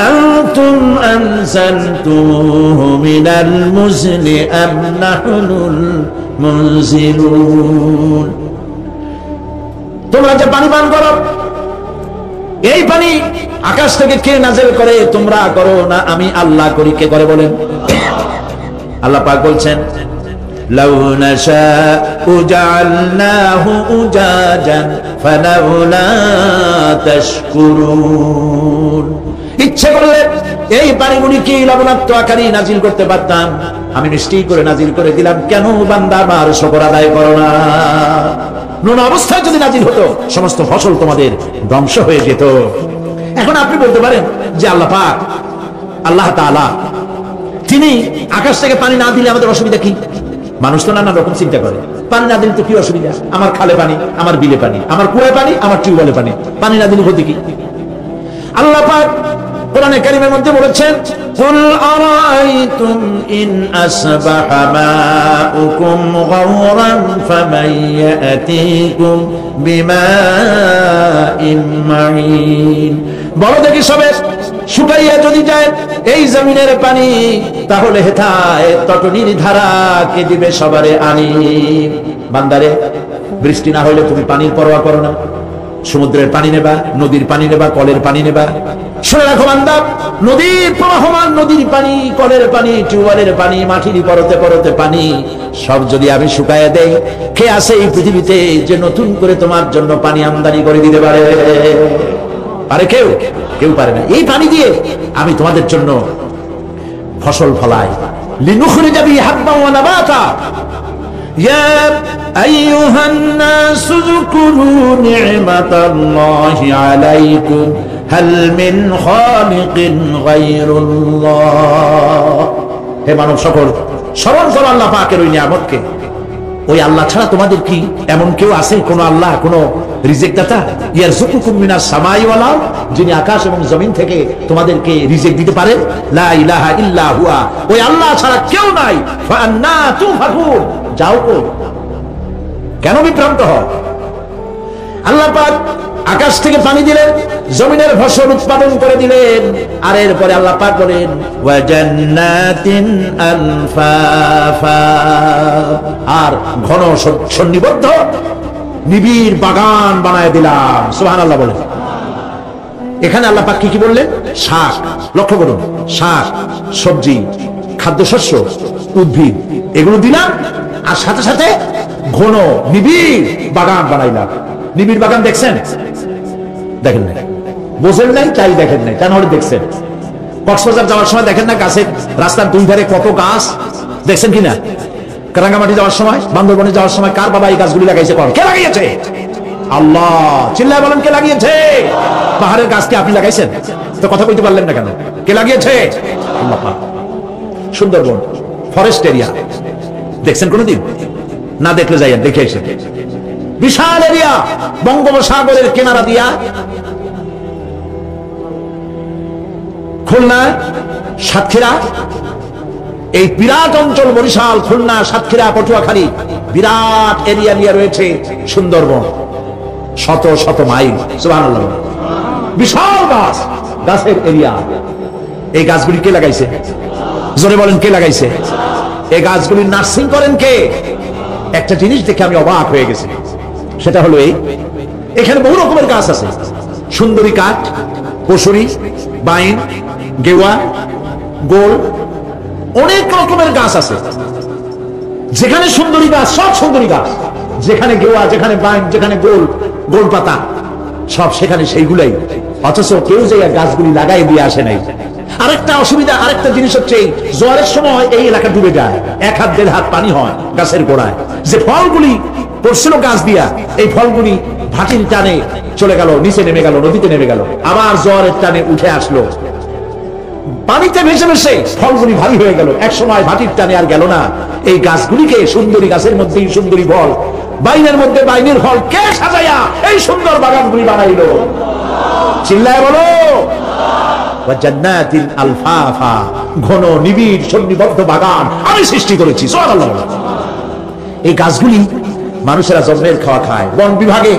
আনতুম আনজালতুমুহু মিনাল মুজনি আম নাহনুল মুনজিলুন, তোমরা যে পানি পান করো এই পানি আকাশ থেকে কে নাযিল করে? তোমরা করো না আমি আল্লাহ করি। কে করে বলেন? আল্লাহ পাক বলছেন লাউ নাশাউ জাআলনাহু উজাজান ফালাউলা তাশকুরুন, ইচ্ছে করলে এই পানিগুলিকে লবণাক্ত আকারে নাজিল করতে পারতাম, আমি মিষ্টি করে নাজিল করে দিলাম। কেন বান্দা আমার শুকর আদায় করো না? নোনা অবস্থায় যদি নাজিল হতো সমস্ত ফসল তোমাদের ধ্বংস হয়ে যেত। এখন আপনি বলতে পারেন যে আল্লাহ পাক আল্লাহ তাআলা তিনি আকাশ থেকে পানি না দিলে আমাদের অসুবিধা কি? মানুষ তো নানা রকম চিন্তা করে, পানি না দিলে তো কি অসুবিধা? আমার খালে পানি, আমার বিলে পানি, আমার কুয়ায় পানি, আমার টিউবওয়েলে পানি, পানি না দিলে ক্ষতি কি? আল্লাহ পাক কোরআনে কারীমের মধ্যে বলেছেন কুল আরাআইতুম ইন আসবাহা মাউকুম গাওরান ফামান ইয়াতিকুম বিমাইন মাইন, বলো দেখি সবে শুকাইয়া যদি যায় এই জমিনের পানি তাহলে হেথায় তটনির ধারা কে দিবে সবারে আনি। বান্দারে বৃষ্টি না হইলে তুমি পানির পরোয়া করো না, সমুদ্রের পানি নেবা, নদীর পানি নেবা, কলের পানি নেবা। শুনে রাখো বান্দা, নদীর প্রবাহমান নদীর পানি, কলের পানি, টিউবওয়েলের পানি, মাটির পরতে পরতে পানি সব যদি আমি শুকায় দেই, কে আছে এই পৃথিবীতে যে নতুন করে তোমার জন্য পানি আমদানি করে দিতে পারে? পারে কেউ? কেউ পারে না। এই পানি দিয়ে আমি তোমাদের জন্য ফসল ফলাই। লিনুখরিজা বিহি হাব্বান ওয়া নাবাতা। ইয়া আইয়ুহান নাসু যকুরু নি'মাতাল্লাহি আলাইকুম হাল মিন খালিকিন গায়রুল্লাহ। হে মানব সকল, স্মরণ করো আল্লাহ পাকের ওই নিয়ামতকে। ওই আল্লাহ ছাড়া তোমাদের কি এমন কেউ আছে? কোন আল্লাহ, কোন রিজিক দাতা? ইয়ারযুকুকুম মিনাস সামাই ওয়াল আরদ, যিনি আকাশ এবং জমিন থেকে তোমাদেরকে রিজিক দিতে পারেন। লা ইলাহা ইল্লা হুয়া, ওই আল্লাহ ছাড়া কেউ নাই। ফাআন্না তুফাকুন, যাও কো, কেন বিভ্রান্ত হও? আল্লাহ পাক আকাশ থেকে পানি দিলেন, জমিনের ফসল উৎপাদন করে দিলেন, আর এরপরে আল্লাহ পাক বলেন ওয়া জান্নাতিন আলফাফা, আর ঘন সন্নিবদ্ধ নিবিড় বাগান বানায় দিলাম। সুবহানাল্লাহ বলেন। এখানে আল্লাহ পাক কি বললেন? শাক, লক্ষ্য করুন, শাক, সবজি, খাদ্যশস্য, উদ্ভিদ, এগুলো দিলাম, আর সাথে সাথে ঘন নিবিড় বাগান বানাইলাম। নিবিড় বাগান দেখছেন? দেখেন নাই, বোঝেন নাই, তাই দেখেন নাই, তা নাহলে দেখছেন। কক্সবাজার যাওয়ার সময় দেখেন না, গাছের রাস্তার দুই ধারে কত গাছ, দেখছেন কিনা? রাঙ্গামাটি যাওয়ার সময়, বান্দরবনে যাওয়ার সময়, কার বাবা এই গাছগুলি লাগাইছে? কে লাগিয়েছে? আল্লাহ। চিল্লায় বলেন, কে লাগিয়েছে? পাহাড়ের গাছকে আপনি লাগাইছেন? তো কথা বলতে পারলেন না কেন? কে লাগিয়েছে? আল্লাহ পাক। সুন্দরবন ফরেস্ট এরিয়া দেখছেন কোনদিন? না দেখলে যাইয়েন, দেখে এসে। বিশাল এরিয়া, বঙ্গোপসাগরের কিনারা দিয়া খুলনা, সাতক্ষীরা, এই বিরাট অঞ্চল, বরিশাল, খুলনা, সাতক্ষীরা, পটুয়াখালী, বিরাট এরিয়া নিয়ে রয়েছে সুন্দরবন। শত শত মাইল, সুবহানাল্লাহ, বিশাল গাছ, গাছের এরিয়া। এই গাছগুলি কে লাগাইছে? জোরে বলেন, কে লাগাইছে? এই গাছগুলি নার্সিং করেন কে? একটা জিনিস দেখে আমি অবাক হয়ে গেছি, সেটা হলো এই, এখানে বহু রকমের গাছ আছে। সুন্দরী কাঠ, কসুরি, বাইন, গেওয়া, গোল, অনেক রকমের গাছ আছে। যেখানে সুন্দরী গাছ, সব সুন্দরী গাছ, যেখানে গেওয়া, যেখানে বাইন, যেখানে গোল, গোল পাতা, সব সেখানে সেইগুলাই। অথচ কেউ যে গাছগুলি লাগাই দিয়ে আসে নাই। আরেকটা অসুবিধা, আরেকটা জিনিস হচ্ছে, জোয়ারের সময় এই এলাকা ডুবে যায়, 1 হাত 1.5 হাত পানি হয় গাছের গোড়ায়। যে ফলগুলি পড়ছিল গাছ দিয়া, এই ফলগুলি ভাটির টানে চলে গেল, নিচে নেমে গেল, নদীতে নেমে গেল, আবার জোয়ারের টানে উঠে আসলো, পানিতে ভেসে ভেসে ফলগুলি ভারী হয়ে গেল, এক সময় ভাটির টানে আর গেল না। এই গাছগুলিকে, সুন্দরী গাছের মধ্যে সুন্দরী ফল, বাইনের মধ্যে বাইনের ফল, কে সাজাইয়া এই সুন্দর বাগানগুলি বানাইলো? চিল্লায় বলো। ওয়া জান্নাতিন আলফাফা, ঘন নিবিড় সন্নিবদ্ধ বাগান আমি সৃষ্টি করেছি। সুবহানাল্লাহ। এই গাছগুলি মানুষেরা জন্মের খাওয়া খায়। বন বিভাগে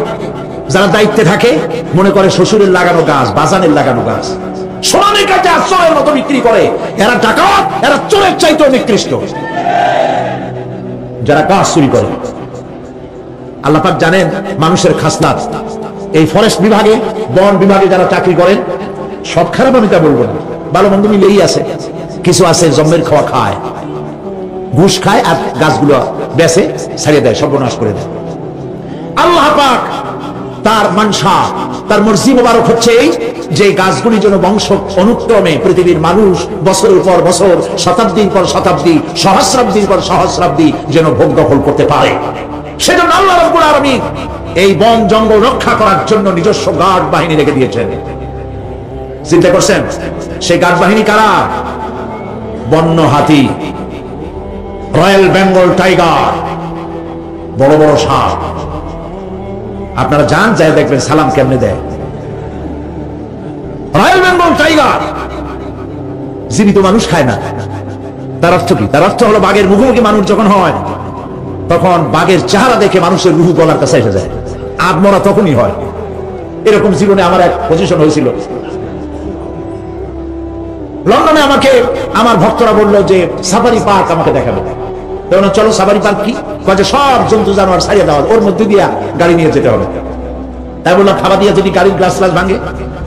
যারা দায়িত্বে থাকে মনে করে শ্বশুরের লাগানো গাছ, বাজানের লাগানো গাছ, সোনালি কাটে চোরের মতো বিক্রি করে। এরা ডাকাত, এরা চোরের চাইতেও নিকৃষ্ট, যারা গাছ চুরি করে। আল্লাহ পাক জানেন মানুষের খাসলাত। এই ফরেস্ট বিভাগে, বন বিভাগে যারা চাকরি করেন, সব খারাপ আমি তা বলবো না, ভালো মন্দ মিলেই আছে। কিছু আছে জন্মের খাওয়া খায়, ঘুষ খায়, আর গাছগুলো বেচে ছাড়িয়ে দেয়, সর্বনাশ করে দেয়। আল্লাহ পাক তার মানসা, তার মর্জি মোবারক হচ্ছে এই যে গাছগুলি যেন বংশ অনুক্রমে পৃথিবীর মানুষ বছরের পর বছর, শতাব্দীর পর শতাব্দী, সহস্রাব্দীর পর সহস্রাব্দী যেন ভোগ দখল করতে পারে। সেজন্য আল্লাহ রাব্বুল আলামিন এই বন জঙ্গল রক্ষা করার জন্য নিজস্ব গার্ড বাহিনী রেখে দিয়েছেন। চিন্তা করছেন সেই গার্ড বাহিনী কারা? বন্য হাতি, রয়্যাল বেঙ্গল টাইগার, বড় বড় সাপ। আপনারা যান, যাই দেখবেন সালাম কেমনে দেয়। রয়্যাল বেঙ্গল টাইগার জীবিত মানুষ খায় না। তার অর্থ কি? তার অর্থ হলো বাঘের মুখোমুখি মানুষ যখন হয়, তখন বাঘের চেহারা দেখে মানুষের রুহু গলার কাছে এসে যায়, আত্মরা তখনই হয়। এরকম জীবনে আমার এক পজিশন হয়েছিল। লন্ডনে আমাকে আমার ভক্তরা বললো যে সাফারি পার্ক আমাকে দেখাবে। তখন চলো সাফারি পার্ক কি? কাজে সব জন্তু জানোয়ার ছাড়িয়ে দেওয়া, ওর মধ্যে দিয়ে গাড়ি নিয়ে যেতে হবে। তাই বললাম খাবার দিয়ে যদি গাড়ির গ্লাস গ্লাস ভাঙে,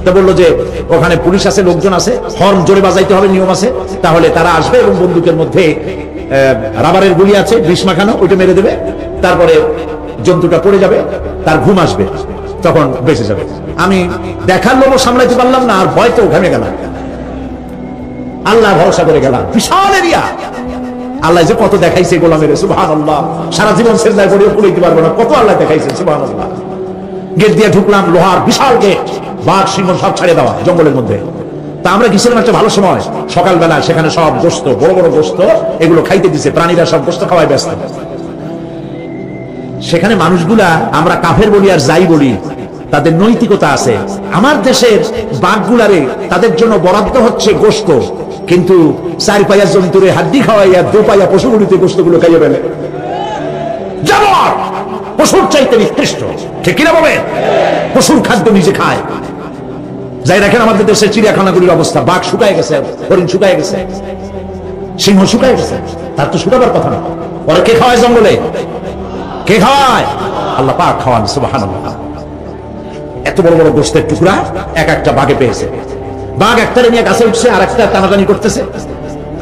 তো বললো যে ওখানে পুলিশ আছে, লোকজন আছে, হর্ন জোরে বাজাইতে হবে, নিয়ম আছে, তাহলে তারা আসবে এবং বন্দুকের মধ্যে রাবারের গুলি আছে, বিষ মাখানো, ওইটা মেরে দেবে, তারপরে জন্তুটা পড়ে যাবে, তার ঘুম আসবে, তখন বেঁচে যাবে। আমি দেখার লোভ সামলাইতে পারলাম না, আর ভয়তে ঘামে গেলাম। আল্লাহ ভরসা করে গেলাম। বিশাল এরিয়া, আল্লাহ যে কত দেখাইছে গোলামের, সুবহানাল্লাহ। সারা জীবন সিজদায় পড়েও পড়তে পারবো না, কত আল্লাহ দেখাইছে, সুবহানাল্লাহ। গেট দিয়ে ঢুকলাম, লোহার বিশাল গেট, বাঘ সিংহ সব ছাড়িয়ে দেওয়া জঙ্গলের মধ্যে। তা আমরা গেছিলাম একটা ভালো সময়, সকালবেলা সেখানে সব গোস্ত, বড় বড় গোস্ত, এগুলো খাইতে দিছে, প্রাণীরা সব গোস্ত খাওয়ায় ব্যস্ত। সেখানে মানুষগুলা, আমরা কাফের বলি আর যাই বলি, তাদের নৈতিকতা আছে। আমার দেশের বাঘগুলারে তাদের জন্য বরাদ্দ হচ্ছে গোস্ত, কিন্তু 4 পায়া জন্তুরে হাড্ডি খাওয়াইয়া 2 পায়া পশুগুলিতে গোস্তগুলো খাইয়ে ফেলে। জানোয়ার পশুর চাইতে নিকৃষ্ট, ঠিক কিনা বলেন? পশুর খাদ্য নিজে খায়। যাই রাখেন আমাদের দেশের চিড়িয়াখানাগুলির অবস্থা, বাঘ শুকায় গেছে, হরিণ শুকায় গেছে, সিংহ শুকায় গেছে, তার তো শুকাবার কথা না। ওরা কে খাওয়ায় জঙ্গলে? কে খাওয়ায়? আল্লাহ পাক খাওয়ান, সুবহানাল্লাহ। এত বড় বড় গোস্তের টুকরা এক একটা বাঘে পেয়েছে। বাঘ একটারে নিয়ে গাছে উঠছে, আর একটা টানাটানি করতেছে,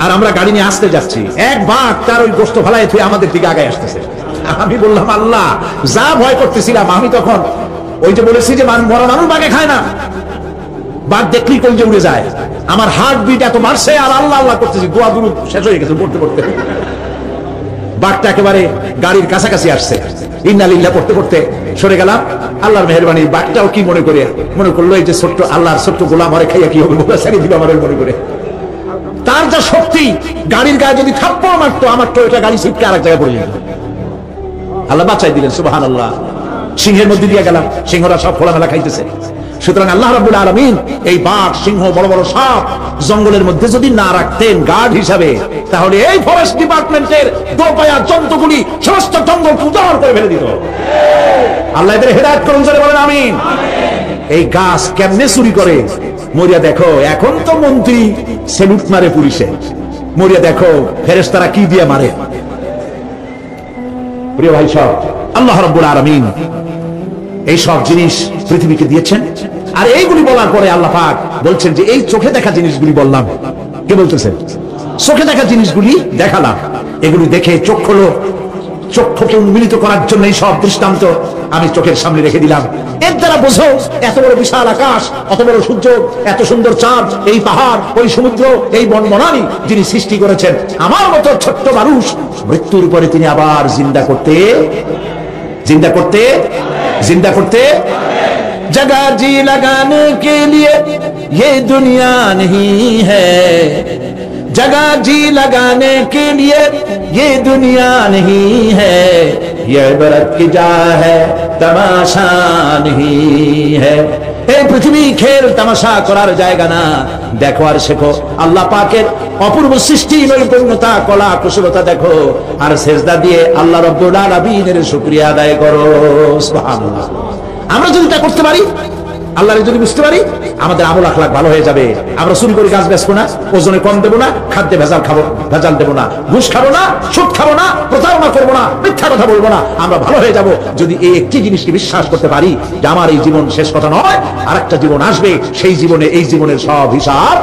আর আমরা গাড়ি নিয়ে আসতে যাচ্ছি। এক বাঘ তার ওই গোস্ত ফালায় থুয়ে আমাদের দিকে আগায় আসতেছে। আমি বললাম, আল্লাহ, যা ভয় করতেছিলাম আমি তখন, ওই যে বলেছি যে মরা মানুষ বাঘে খায় না, বাঘ দেখলেই কলজে উড়ে যায়। আমার হার্ট বিট এত মারছে, আর আল্লাহ আল্লাহ করতেছি, দোয়া দুরূদ শেষ হয়ে গেছে পড়তে পড়তে। বাঘটা একেবারে গাড়ির কাছাকাছি আসছে, ইন্না লিল্লাহ পড়তে পড়তে সরে গেলাম। আল্লাহর মেহেরবানি, বাঘটাও কি মনে করলো এই যে ছোট্ট আল্লাহর ছোট্ট গোলাম, আরে খাইয়া কি হবে, বোকা ছাড়িয়ে দিল আমার মনে করে। তার যা শক্তি, গাড়ির গায়ে যদি থাপ্পড় মারতো, আমার তো এটা গাড়ি ছিটকে আরেক জায়গায় পড়ে যেত। আল্লাহ বাঁচাই দিলেন, সুবহানাল্লাহ। সিংহের মধ্যে দিয়ে গেলাম, সিংহরা সব খোলামেলা খাইতেছে। সুতরাং আল্লাহ রাব্বুল আলামিন এই বাঘ, সিংহ, বড় বড় সাপ জঙ্গলের মধ্যে যদি না রাখতেন গার্ড হিসাবে, তাহলে এই ফরেস্ট ডিপার্টমেন্টের 2 পায়া জন্তুগুলি সমস্ত জঙ্গল উজাড় করে ফেলে দিত। আল্লাহ এদের হেদায়েত করুন, জোরে বলেন আমিন। এই গাছ কেমনে চুরি করে মরিয়া দেখো। এখন তো মন্ত্রী সেলুট মারে পুলিশে, মরিয়া দেখো ফেরেশতারা কি দিয়ে মারে। প্রিয় ভাই সব, আল্লাহ রাব্বুল আলামিন এই সব জিনিস পৃথিবীকে দিয়েছেন। আর এইগুলি বলার পরে আল্লাহ পাক বলছেন যে এই চোখে দেখা জিনিসগুলি বললাম। কে বলতেছেন? চোখে দেখা জিনিসগুলি দেখালাম, এগুলি দেখে চোখ হলো, চক্ষুকে উন্মিলিত করার জন্য এই সব দৃষ্টান্ত আমি চোখের সামনে রেখে দিলাম। এর দ্বারা বোঝো এত বড় বিশাল আকাশ, অত বড় সূর্য, এত সুন্দর চাঁদ, এই পাহাড়, ওই সমুদ্র, এই বনবনানী যিনি সৃষ্টি করেছেন, আমার মতো ছোট্ট মানুষ মৃত্যুর পরে তিনি আবার জিন্দা করতে जगह जी लगाने के लिए ये दुनिया नहीं है, जगह जी लगाने के लिए ये दुनिया नहीं है, ये इबरत की जा है तमाशा नहीं है। এই পৃথিবী খেল তামাশা করার জায়গা না, দেখো আর শেখো আল্লাহ পাকের অপূর্ব সৃষ্টি, নৈপুণ্যতা, কলা কুশলতা দেখো, আর সেজদা দিয়ে আল্লাহ রাব্বুল আলামিনের শুকরিয়া আদায় করো। সুবহানাল্লাহ। আমরা যদি তা করতে পারি, আল্লাহরে যদি বুঝতে পারি, আমাদের আমল আখলাক ভালো হয়ে যাবে। আমরা চুরি করে গাছ বেচবো না, ওজনে কম দেবো না, খাদ্যে ভেজাল দেবো না, ঘুষ খাবো না, সুদ খাবো না, প্রতারণা করবো না, মিথ্যা কথা বলবো না। আমরা ভালো হয়ে যাব যদি এই একটি জিনিসকে বিশ্বাস করতে পারি যে আমার এই জীবন শেষ কথা নয়, আর একটা জীবন আসবে, সেই জীবনে এই জীবনের সব হিসাব